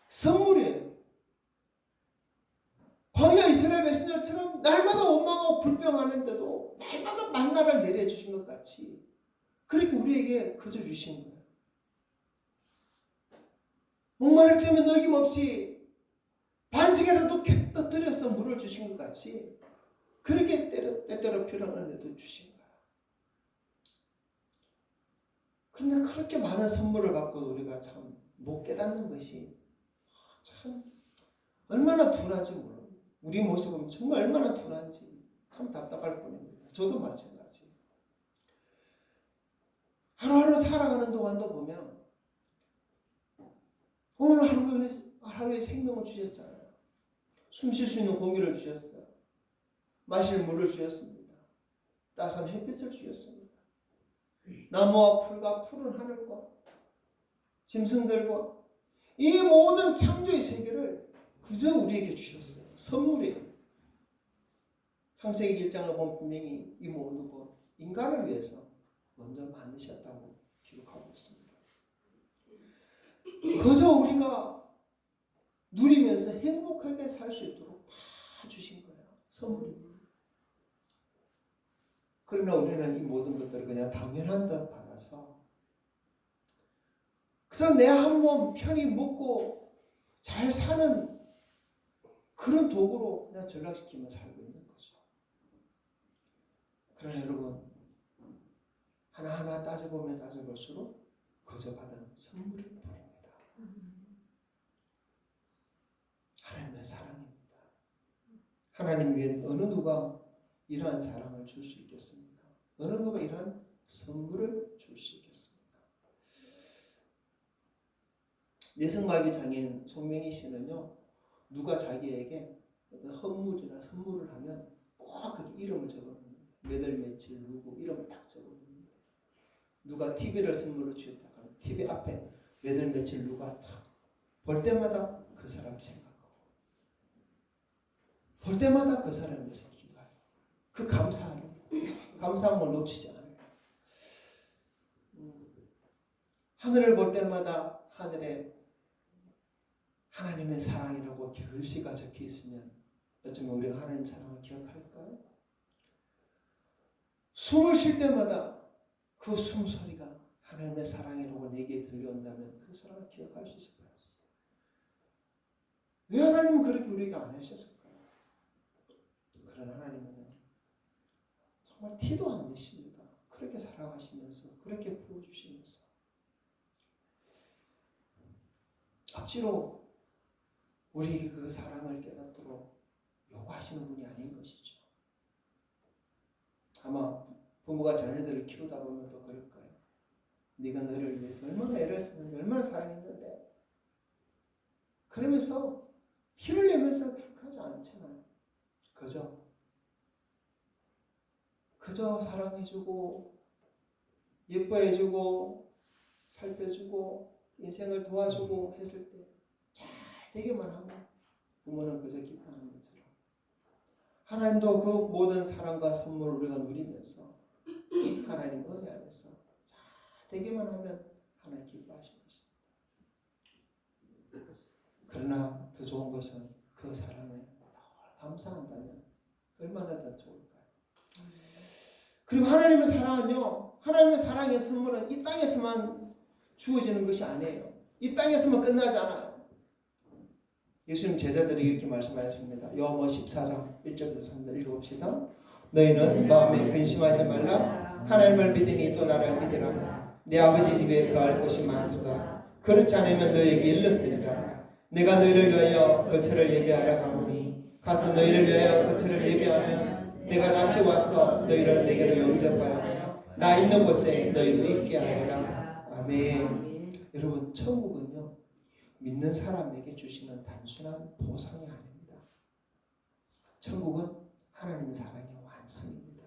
선물이에요. 광야 이스라엘 백성들처럼 날마다 원망하고 불평하는데도 날마다 만나를 내려주신 것 같이 그렇게 우리에게 거저 주신 거예요. 목마를 때면 어김없이 반석이라도 떠들여서 물을 주신 것 같이 그렇게 때때로 필요한 데도 주신 거예요. 그런데 그렇게 많은 선물을 받고 우리가 참 못 깨닫는 것이 참 얼마나 둔한지 몰라요. 우리 모습은 정말 얼마나 둔한지 참 답답할 뿐입니다. 저도 마찬가지. 하루하루 살아가는 동안도 보면 오늘 하루의 생명을 주셨잖아요. 숨 쉴 수 있는 공기를 주셨어요. 마실 물을 주셨습니다. 따스한 햇빛을 주셨습니다. 나무와 풀과 푸른 하늘과 짐승들과 이 모든 창조의 세계를 그저 우리에게 주셨어요. 선물이에요. 창세기 1장을 보면 분명히 이 모든 것 인간을 위해서 먼저 만드셨다고 기록하고 있습니다. 그저 우리가 누리면서 행복하게 살 수 있도록 다 주신 거예요. 선물입니다. 그러나 우리는 이 모든 것들을 그냥 당연한 듯 받아서 그래서 내 한 몸 편히 먹고 잘 사는 그런 도구로 그냥 전락시키며 살고 있는 거죠. 그러나 여러분 하나하나 따져보면 따져볼수록 거저 받은 선물일 뿐입니다. 하나님의 사랑입니다. 하나님 위에 어느 누가 이러한 사랑을 줄 수 있겠습니까? 어느 누가 이러한 선물을 줄 수 있겠습니까? 내성마비 장애인 송명희 씨는요, 누가 자기에게 어떤 헌물이나 선물을 하면 꼭 그 이름을 적어놓습니다. 몇 월 며칠 누구 이름을 딱 적어놓습니다. 누가 TV를 선물로 주셨다 하면 TV 앞에 몇 월 며칠 누가 딱 볼 때마다 그 사람을 생각하고 볼 때마다 그 사람을 위해서 기도하고 그 감사함을 놓치지 않아요. 하늘을 볼 때마다 하늘에 하나님의 사랑이라고 글씨가 적혀 있으면 어쩌면 우리가 하나님 사랑을 기억할까요? 숨을 쉴 때마다 그 숨소리가 하나님의 사랑이라고 내게 들려온다면 그 사랑을 기억할 수 있을까요? 왜 하나님은 그렇게 우리에게 안 하셨을까요? 그런 하나님은 정말 티도 안 내십니다. 그렇게 사랑하시면서 그렇게 부어주시면서 억지로 우리 그 사랑을 깨닫도록 요구하시는 분이 아닌 것이죠. 아마 부모가 자녀들을 키우다 보면 또 그럴 거예요. 네가 너를 위해서 얼마나 애를 썼는데 얼마나 사랑했는데 그러면서 티를 내면서 그렇게 하지 않잖아요. 그저 사랑해주고 예뻐해주고 살펴주고 인생을 도와주고 했을 때 잘 되게만 하면 부모는 그저 기뻐하는 것처럼 하나님도 그 모든 사랑과 선물을 우리가 누리면서 하나님 은혜 안에서 잘 되게만 하면 하나님 기뻐하실 것입니다. 그러나 더 좋은 것은 그 사랑에 감사한다면 얼마나 더 좋을까요? 그리고 하나님의 사랑은요, 하나님의 사랑의 선물은 이 땅에서만 주어지는 것이 아니에요. 이 땅에서만 끝나지 않아요. 예수님 제자들이 이렇게 말씀하셨습니다. 요한복음 14장 1절부터 3절 읽어봅시다. 너희는 마음에 근심하지 말라. 하나님을 믿으니 또 나를 믿으라. 내 아버지 집에 거할 곳이 많도다. 그렇지 않으면 너희에게 일렀으리라. 내가 너희를 위하여 그 터를 예비하러 가노니 가서 너희를 위하여 그 터를 예비하면 내가 다시 와서 너희를 내게로 영접하여 나 있는 곳에 너희도 있게 하리라. 아멘. 여러분, 천국은요 믿는 사람에게 주시는 단순한 보상이 아닙니다. 천국은 하나님의 사랑의 완성입니다.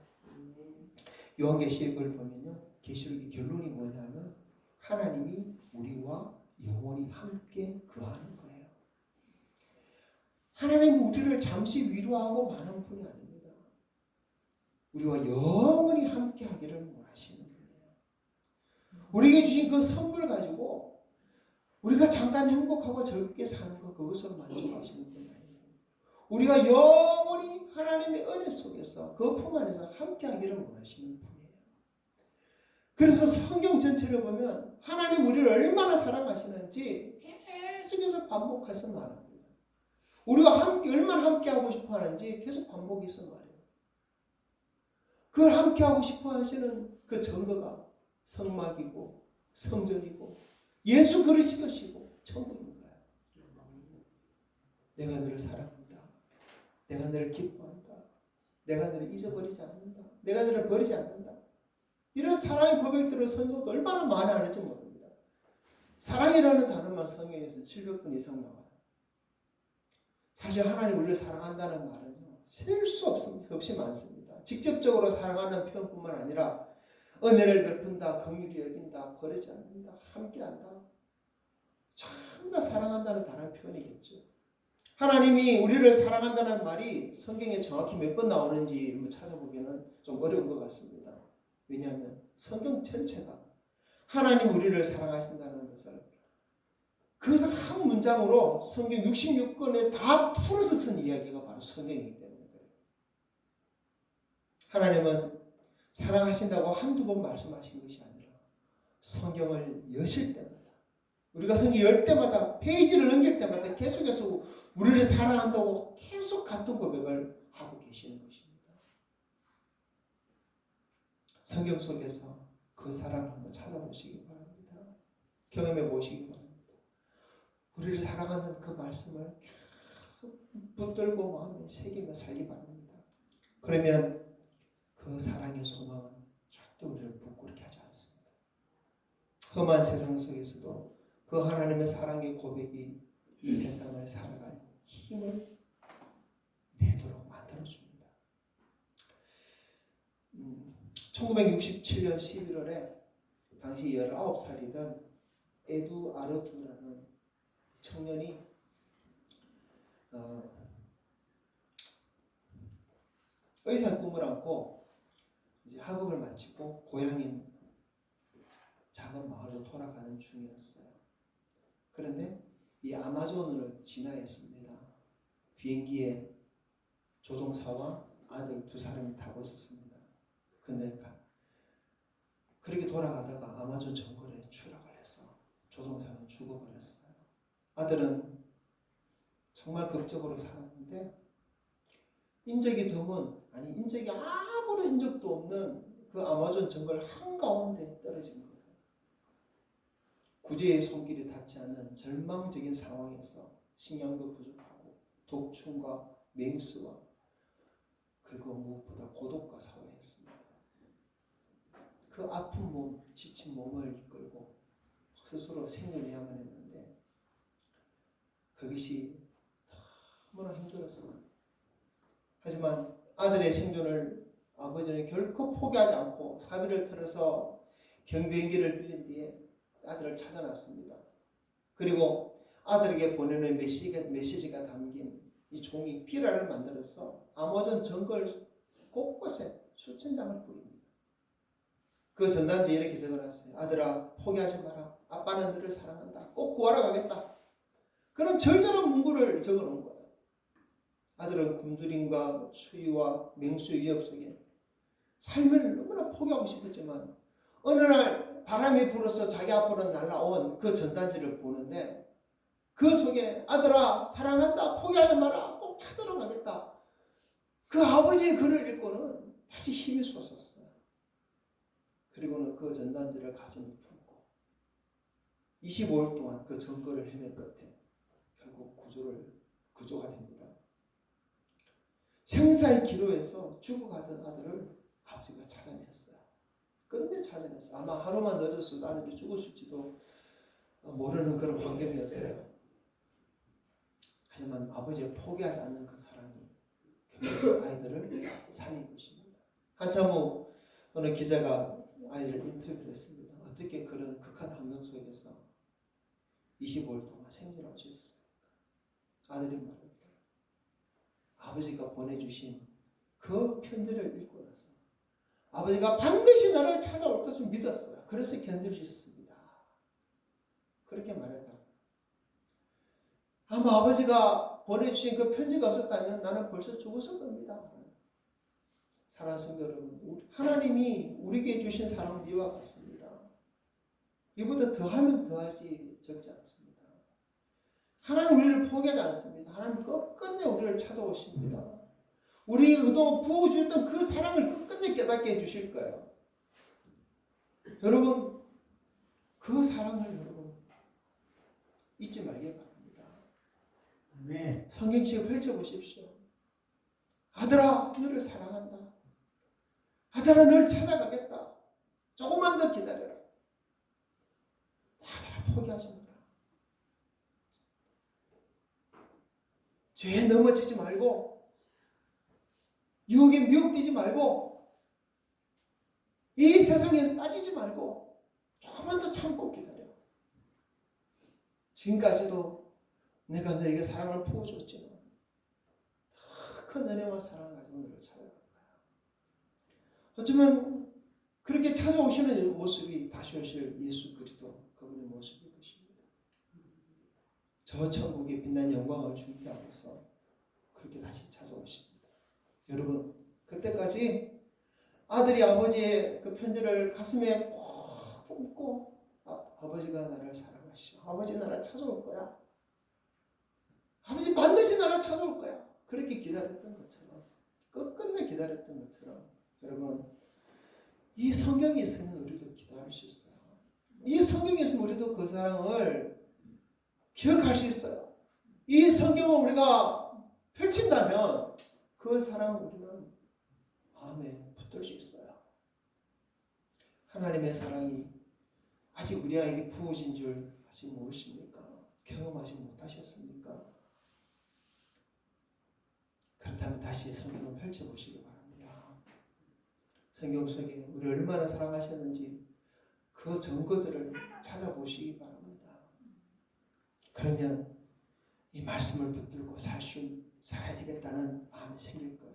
요한계시록을 보면요, 계시록의 결론이 뭐냐면 하나님이 우리와 영원히 함께 거하는 거예요. 하나님은 우리를 잠시 위로하고 마는 분이 아닙니다. 우리와 영원히 함께 하기를 원하시는 분이에요. 우리에게 주신 그 선물 가지고 우리가 잠깐 행복하고 즐겁게 사는 것, 그것으로 만족하시는 분이 아닙니다. 우리가 영원히 하나님의 은혜 속에서 그 품 안에서 함께 하기를 원하시는 분이에요. 그래서 성경 전체를 보면 하나님 우리를 얼마나 사랑하시는지 계속해서 반복해서 말합니다. 우리가 얼마나 함께 하고 싶어 하는지 계속 반복해서 말해요. 그걸 함께 하고 싶어 하시는 그 증거가 성막이고 성전이고 예수 그리스도시고 천국인 거예요. 내가 너를 사랑한다. 내가 너를 기뻐한다. 내가 너를 잊어버리지 않는다. 내가 너를 버리지 않는다. 이런 사랑의 고백들을 성경도 얼마나 많이 하는지 모릅니다. 사랑이라는 단어만 성경에서 700번 이상 나와요. 사실 하나님 우리를 사랑한다는 말은요, 셀 수 없이 많습니다. 직접적으로 사랑한다는 표현뿐만 아니라 은혜를 베푼다, 긍휼히 여긴다, 버리지 않는다, 함께한다. 참다 사랑한다는 다른 표현이겠죠. 하나님이 우리를 사랑한다는 말이 성경에 정확히 몇 번 나오는지 찾아보기는 좀 어려운 것 같습니다. 왜냐하면 성경 전체가 하나님 우리를 사랑하신다는 것을 그것을 한 문장으로 성경 66권에 다 풀어서 쓴 이야기가 바로 성경이기 때문에 그래요. 하나님은 사랑하신다고 한두 번 말씀하신 것이 아니라 성경을 여실 때마다 우리가 성경 열 때마다 페이지를 넘길 때마다 계속해서 우리를 사랑한다고 계속 같은 고백을 하고 계시는 것입니다. 성경 속에서 그 사랑을 한번 찾아보시기 바랍니다. 경험해 보시기 바랍니다. 우리를 사랑하는 그 말씀을 계속 붙들고 마음에 새기며 살기 바랍니다. 그러면 그 사랑의 소망은 절대 우리를 부끄럽게 하지 않습니다. 험한 세상 속에서도 그 하나님의 사랑의 고백이 이 세상을 살아갈 힘을 내도록 만들어줍니다. 1967년 11월에 당시 19살이던 에두 아르투라는 청년이 의사 꿈을 안고 이제 학업을 마치고 고향인 작은 마을로 돌아가는 중이었어요. 그런데 이 아마존을 지나했습니다. 비행기에 조종사와 아들 두 사람이 타고 있었습니다. 근데 그렇게 돌아가다가 아마존 정글에 추락을 해서 조종사는 죽어버렸어요. 아들은 정말 극적으로 살았는데 인적이 드문, 인적이 아무런 인적도 없는 그 아마존 정글 한가운데 떨어진 거예요. 구제의 손길이 닿지 않는 절망적인 상황에서 식량도 부족하고 독충과 맹수와 그리고 무엇보다 고독과 싸워했습니다. 그 아픈 몸, 지친 몸을 이끌고 스스로 생존해야만 했는데 그것이 너무나 힘들었어요. 하지만 아들의 생존을 아버지는 결코 포기하지 않고 사비를 틀어서 경비행기를 빌린 뒤에 아들을 찾아놨습니다. 그리고 아들에게 보내는 메시지가 담긴 이 종이 비라를 만들어서 아마존 정글 곳곳에 수천 장을 뿌립니다. 그 전단지에 이렇게 적어놨어요. 아들아, 포기하지 마라. 아빠는 너를 사랑한다. 꼭 구하러 가겠다. 그런 절절한 문구를 적어놓은 거예요. 아들은 굶주림과 추위와 맹수의 위협 속에 삶을 너무나 포기하고 싶었지만 어느 날 바람이 불어서 자기 앞으로 날아온 그 전단지를 보는데 그 속에 아들아 사랑한다 포기하지 마라 꼭 찾으러 가겠다. 그 아버지의 글을 읽고는 다시 힘이 솟았어요. 그리고는 그 전단지를 가슴에 품고 25일 동안 그 정거를 헤맨 끝에 결국 구조가 됩니다. 생사의 기로에서 죽어가던 아들을 아버지가 찾아냈어요. 끝내 찾아냈어요. 아마 하루만 늦었어도 아들이 죽었을지도 모르는 그런 환경이었어요. 하지만 아버지의 포기하지 않는 그 사랑이 결국 아이들을 살린 것입니다. 한참 후 어느 기자가 아이를 인터뷰를 했습니다. 어떻게 그런 극한 환경 속에서 25일 동안 생존할 수 있었습니까? 아들이 말합니다. 아버지가 보내주신 그 편지를 읽고 나서 아버지가 반드시 나를 찾아올 것을 믿었어요. 그래서 견딜 수 있습니다. 그렇게 말했다. 아마 아버지가 보내주신 그 편지가 없었다면 나는 벌써 죽었을 겁니다. 사랑하는 성도 여러분, 하나님이 우리에게 주신 사랑은 이와 같습니다. 이보다 더하면 더하지 적지 않습니다. 하나님 우리를 포기하지 않습니다. 하나님 끝끝내 우리를 찾아오십니다. 우리에게 그동안 부어주셨던 그 사랑을 끝끝내 깨닫게 해주실 거예요. 여러분, 그 사랑을 여러분 잊지 말기 바랍니다. 네. 성경책을 펼쳐보십시오. 아들아, 너를 사랑한다. 아들아, 널 찾아가겠다. 조금만 더 기다려라. 아들아, 포기하지 마라. 죄에 넘어지지 말고 유혹에 미혹되지 말고 이 세상에 빠지지 말고 조금만 더 참고 기다려. 지금까지도 내가 너에게 사랑을 부어줬지만 더 큰 은혜와 사랑을 가지고 너를 찾아갈 거야. 어쩌면 그렇게 찾아오시는 모습이 다시 오실 예수 그리스도 그분의 모습일 것입니다. 저 천국에 빛난 영광을 준비하고서 그렇게 다시 찾아오십니다. 여러분, 그때까지 아들이 아버지의 그 편지를 가슴에 꼭 품고 아버지가 나를 사랑하시오. 아버지 나를 찾아올 거야. 아버지 반드시 나를 찾아올 거야. 그렇게 기다렸던 것처럼 끝끝내 기다렸던 것처럼 여러분 이 성경이 있으면 우리도 기도할 수 있어요. 이 성경이 있으면 우리도 그 사랑을 기억할 수 있어요. 이 성경을 우리가 펼친다면 그 사랑을 우리는 마음에 붙들 수 있어요. 하나님의 사랑이 아직 우리에게 부어진 줄 아직 모르십니까? 경험하지 못하셨습니까? 그렇다면 다시 성경을 펼쳐보시기 바랍니다. 성경 속에 우리 얼마나 사랑하셨는지 그 증거들을 찾아보시기 바랍니다. 그러면 이 말씀을 붙들고 살아야 되겠다는 마음이 생길 거예요.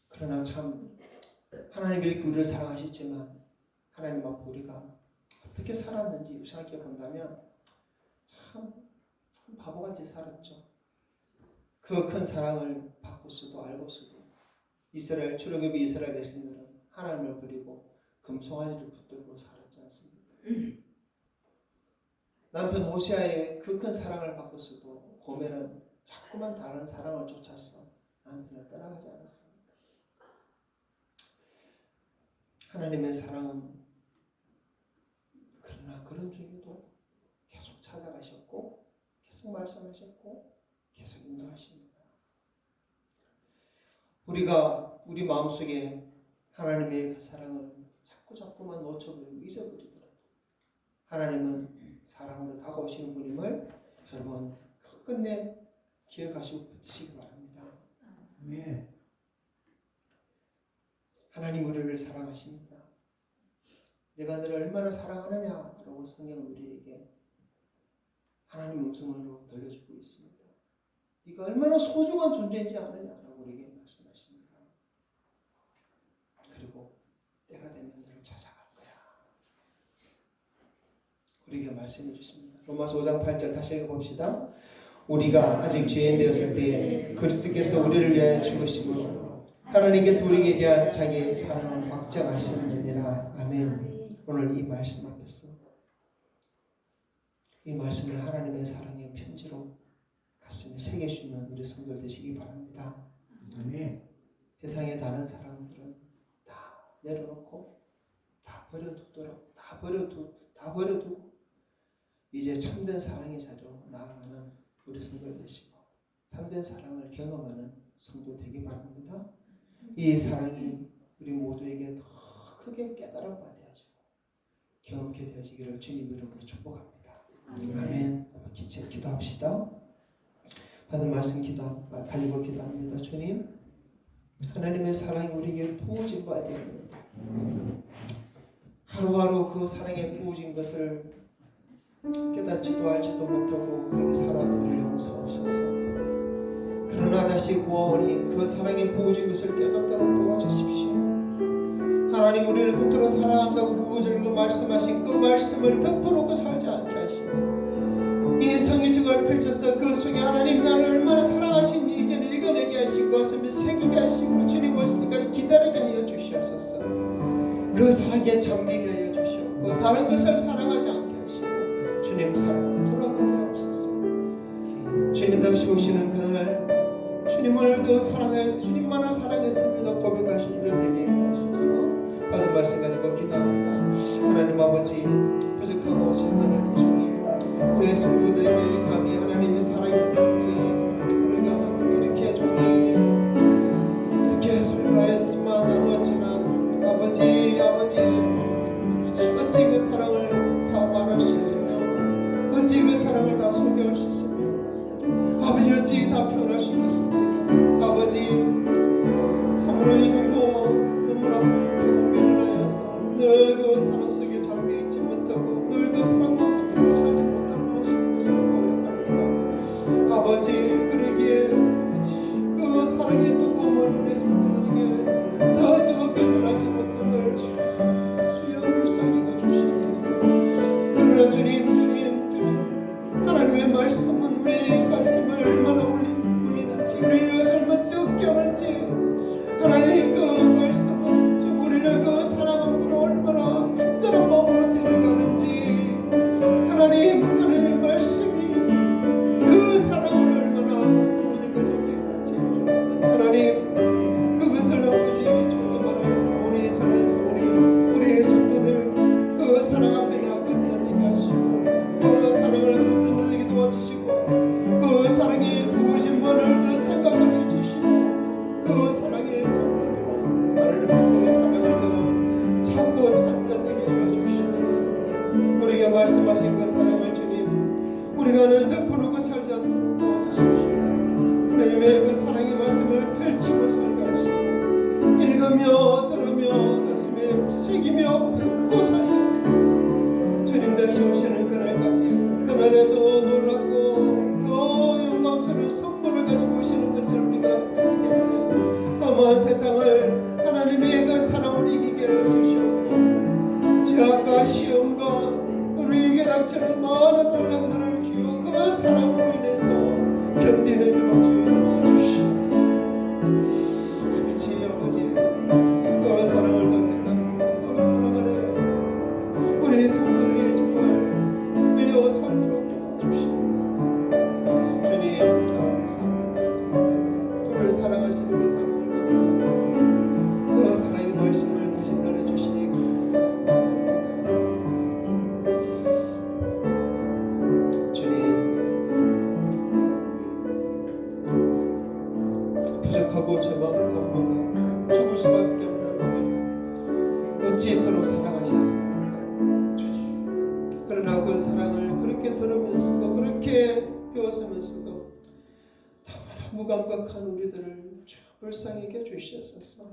그러나 참 하나님이 이렇게 우리를 사랑하시지만 하나님 앞에 우리가 어떻게 살았는지 생각해 본다면 참 바보같이 살았죠. 그 큰 사랑을 받고서도 알고서도 출애굽의 이스라엘 백성들은 하나님을 버리고 금송아지를 붙들고 살았지 않습니까? 남편 호시아의 그 큰 사랑을 받고서도 고멜은 자꾸만 다른 사랑을 쫓아서 남편을 떠나가지 않았습니까? 하나님의 사랑은 그러나 그런 중에도 계속 찾아가셨고 계속 말씀하셨고 계속 인도하십니다. 우리가 우리 마음속에 하나님의 그 사랑을 자꾸만 놓쳐버리고 잊어버리더라도 하나님은 사랑으로 다가오시는 분임을 여러분 끝내 기억하시고 붙드시기 바랍니다. 네. 하나님 우리를 사랑하십니다. 내가 너를 얼마나 사랑하느냐라고 성경은 우리에게 하나님 음성으로 들려주고 있습니다. 네가 얼마나 소중한 존재인지 아느냐라고 우리에게 말씀하십니다. 그리고 때가 되면 너를 찾아갈 거야. 우리에게 말씀해 주십니다. 로마서 5장 8절 다시 읽어봅시다. 우리가 아직 죄인 되었을 때에 그리스도께서 우리를 위하여 죽으심으로 하나님께서 우리에게 대한 자기의 사랑을 확정하시느니라. 아멘. 오늘 이 말씀 앞에서 이 말씀을 하나님의 사랑의 편지로 가슴에 새겨주는 우리 성도들 되시기 바랍니다. 아멘. 세상의 다른 사람들은 다 내려놓고 다 버려두고 이제 참된 사랑의 자리로 나아가는 우리 성도들 되시고 참된 사랑을 경험하는 성도 되기 바랍니다. 이 사랑이 우리 모두에게 더 크게 깨달음 받아야지고 경험케 되어지기를 주님 이름으로 축복합니다. 아멘. 기도합시다. 받은 말씀 가지고 기도합니다. 주님, 하나님의 사랑이 우리에게 부어진 바 되옵니다. 하루하루 그 사랑에 부어진 것을 깨닫지도 알지도 못하고 그렇게 살아도 우리를 용서옵소서. 그러나 다시 구하오니 그 사랑에 부어진 것을 깨닫도록 도와주십시오. 하나님 우리를 그토록 사랑한다고 구구절로 말씀하신 그 말씀을 덮어놓고 살지 않게 하시고 이 성경책을 펼쳐서 그 속에 하나님 나를 얼마나 사랑하신지 이제는 읽어내게 하시고 가슴에 새기게 하시고 주님 오실 때까지 기다리게 하여 주시옵소서. 그 사랑에 잠기게 하여 주시옵고 다른 것을 사랑하지 않게 하시고 주님 사랑으로 돌아가게 하옵소서. 주님 다시 오시는 그날 주님을 더 사랑하여서 주님만을 사랑했습니다 고백하신 우리 되게 하옵소서. 받은 말씀 가지고 기도합니다. 하나님 아버지 부족하고 실망하는 종이 우리의 성도들에게 감히 하나님의 사랑이 있는지 우리가 이렇게 종이 이렇게 설교하였지만 나누었지만 아버지 어찌 그 사랑을 다 말할 수 있으며 어찌 그 사랑을 다 소개할 수 있으며 아버지 어찌 다 표현할 수 있겠습니까? 아버지 참으로 이 정도 너무나 불쾌하고 미련하여서 늘 그 사랑 속에 잠겨있지 못하고 늘 그 사랑만 붙들고 살지 못하는 모습을 고백합니다. 아버지 그러기에 그 사랑의 뜨거움을 우리 성도들에게 더 뜨겁게 전하지 못함을 주여 불쌍히가 주시옵소서. 그러나 주님 하나님의 말씀은 우리의 가슴을 얼마나 울리는지 우리의 것을 얼마나 뜨겁게 하는지 하나님 그 말씀은 우리를 그 사랑 앞으로 얼마나 간절한 마음으로 데려가는지 하나님의 말씀이 그 사랑을 얼마나 모든 걸 얘기하는지 하나님 그것을 아버지 조금 말하여서 우리 전하여서 우리의 성도들 그 사랑 앞에 나아가게 하시고 그 사랑을 든든하게 도와주시고 그 사랑의 부으심만을 더 생각하게 해주시고 그 사랑에 잠기도록 하나님 그 사랑을 더 찾고 찾는 되게 해주시옵소서. 우리에게 말씀하신 그 사랑을 주님 우리가 늘 덮어놓고 살지 않도록 도와주십시오. 하나님의 그 사랑의 말씀을 펼치고 살게 하시고 읽으며 들으며 가슴에 새기며 품고 살게 하옵소서. 주님 다시 오시는 그날에도 놀랍고 더 영광스러운 선물을 가지고 오시는 것을 우리가 믿습니다. 험한 세상을 하나님의 그 사랑을 이기게 하여 주시옵고 죄악과 시험과 우리에게 닥치는 많은 혼란들을 주여 그 사랑으로 인해서 견디는 힘을 주여 주시옵소서. 아버지 그 사랑을 더 깨닫고 그 사랑 안에 우리 성도들이 정말 매여 살도록 도와주시옵소서. 주님 감사합니다. 우리를 사랑하시는 그 사랑을 감사합니다. 그 사랑의 말씀을 다시 들려주시니 부족하고 저만하고 죽을 수밖에 없는 우리를 어찌 이토록 사랑하셨습니까? 주님. 그러나 그 사랑을 그렇게 들으면서도 그렇게 배웠으면서도 너무나 무감각한 우리들을 불쌍히 여겨 주시옵소서.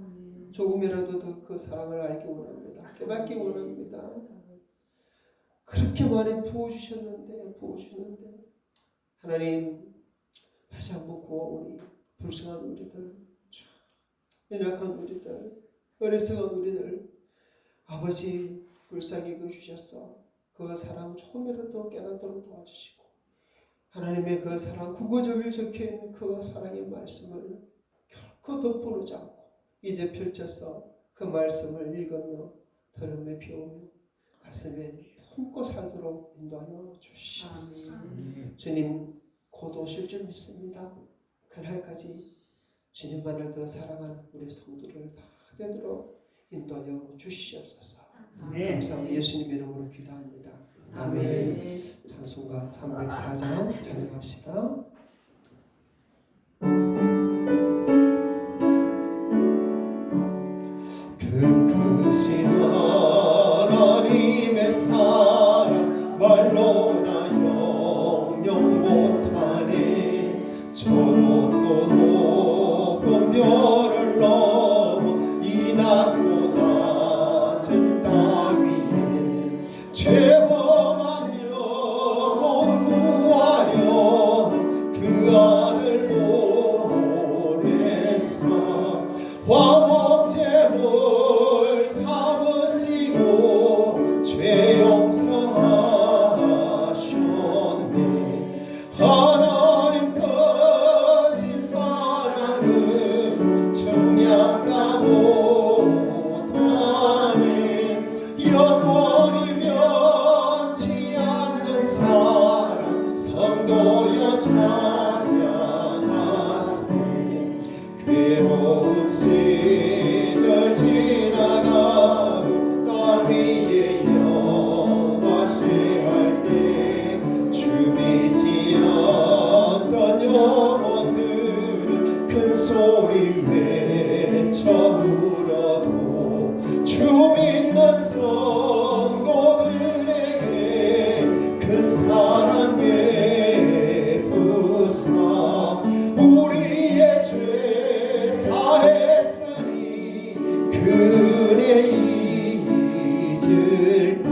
조금이라도 더 그 사랑을 알기 원합니다. 깨닫기 원합니다. 그렇게 많이 부어주셨는데 하나님 다시 한번 구원이 불쌍한 우리들, 연약한 우리들, 어리석은 우리들 아버지 불쌍히 여겨주셔서 그 사랑 조금이라도 깨닫도록 도와주시고 하나님의 그 사랑 구구절절 적혀있는 그 사랑의 말씀을 결코 덧부르지 않고 이제 펼쳐서 그 말씀을 읽으며 들으며 배우며 가슴에 품고 살도록 인도하여 주시옵소서. 주님 곧 오실 줄 믿습니다. 그날까지 주님만을 더 사랑하는 우리 성도를 다 되도록 인도하여 주시옵소서. 감사합니다. 예수님 이름으로 기도합니다. 아멘. 찬송가 304장 찬양합시다. 그 크신 하나님의 사랑 말로 나 영영 못하네. 저 높고 높은 별을 넘어 이 낮고 낮은 땅 위에 죄범한 영혼 구하려 그 아들 보내사 화목제물 삼으시고 죄 용서하셨네. 하나님 크신 사랑은 청량다 못하네. 영원히 변치 않는 사랑 성도여 찬양하세. 괴로운 시절 지나가고 땅 위에 영화 쇠할 때 주 믿지 않던 영혼들은 큰 소리 외쳐 울어도 주 믿는 성도들에게 큰 사랑 베푸사 우리의 죄 사했으니 그래 잊을까.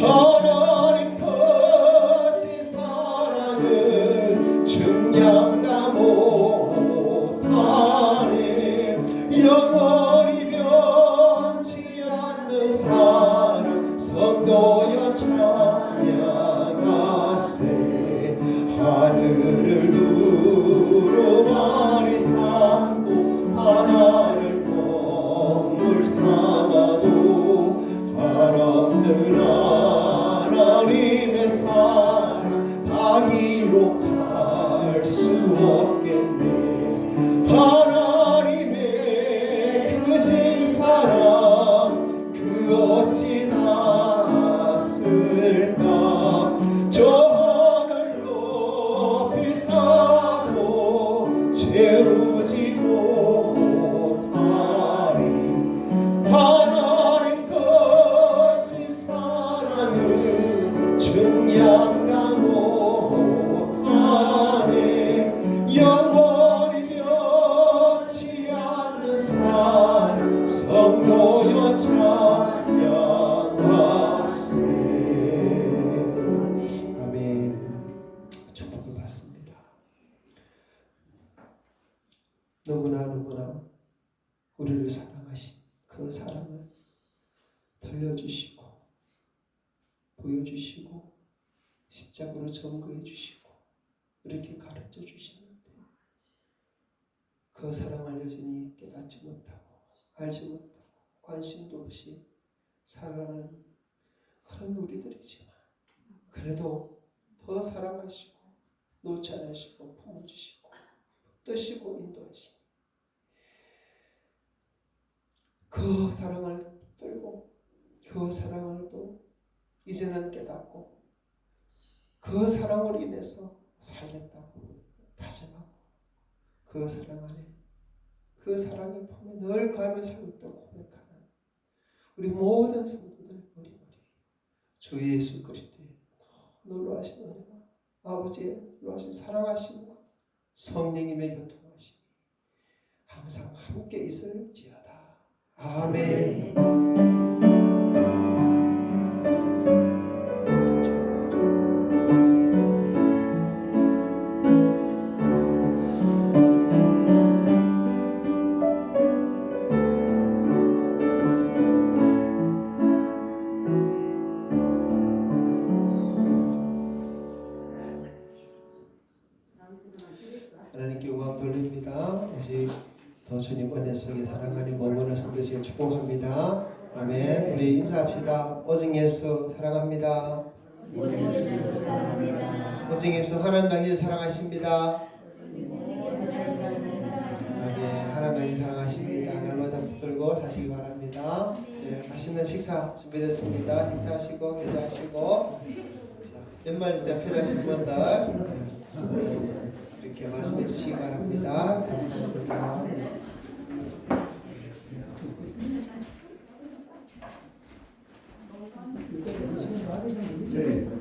하나님 크신 사랑은 증량다 못하네. 영원히 변치 않는 사랑 성도여 찬양하세. 하늘을 두루마리 삼고 하나를 먹물 삼아도 한없는 하나님의 사랑 다 기록할 수 없겠네. 하나님의 크신 사랑 그 어찌 났을까. 저 하늘 높이 사도 채우지 못하리. 하나님 크신 사랑은 증량다 못하네. 영원히 변치 않는 사랑 성도여 찬양하세. 아멘. 축복을 받습니다. 너무나 우리를 사랑하신 그 사랑을 들려주시고 보여주시고 십자가로 증거해 주시고 이렇게 가르쳐 주셨는데 그 사랑을 여전히 깨닫지 못하고 알지 못하고 관심도 없이 살아가는 그런 우리들이지만 그래도 더 사랑하시고 놓지 않으시고 품어주시고 뜻이고 인도하시고 그 사랑을 붙들고 그 사랑을 또 이제는 깨닫고 그 사랑으로 인해서 살겠다고 다짐하고 그 사랑 안에 그 사랑의 품에 늘 감을 살고 있다고 고백하는 우리 모든 성도들 머리 주 예수 그리스도의 놀라우신 은혜와 아버지의 놀라우신 사랑하심과 성령님의 교통하심이 항상 함께 있을지어다. 아멘. 하나님께 영광 돌립니다. 오직 더 주님 은혜 속에 사랑하는 머무는 성도들 축복합니다. 아멘. 우리 인사합시다. 오직 예수 사랑합니다. 오직 예수 사랑합니다. 오직 예수 하나님 당신 사랑하십니다. 아멘. 하나님 당신 사랑하십니다. 날마다 붙들고 사시기 바랍니다. 네, 맛있는 식사 준비됐습니다. 식사하시고 계좌하시고 연말 진짜 필요하신 분들 이렇게 말씀해 주시기 바랍니다. 감사합니다. 네.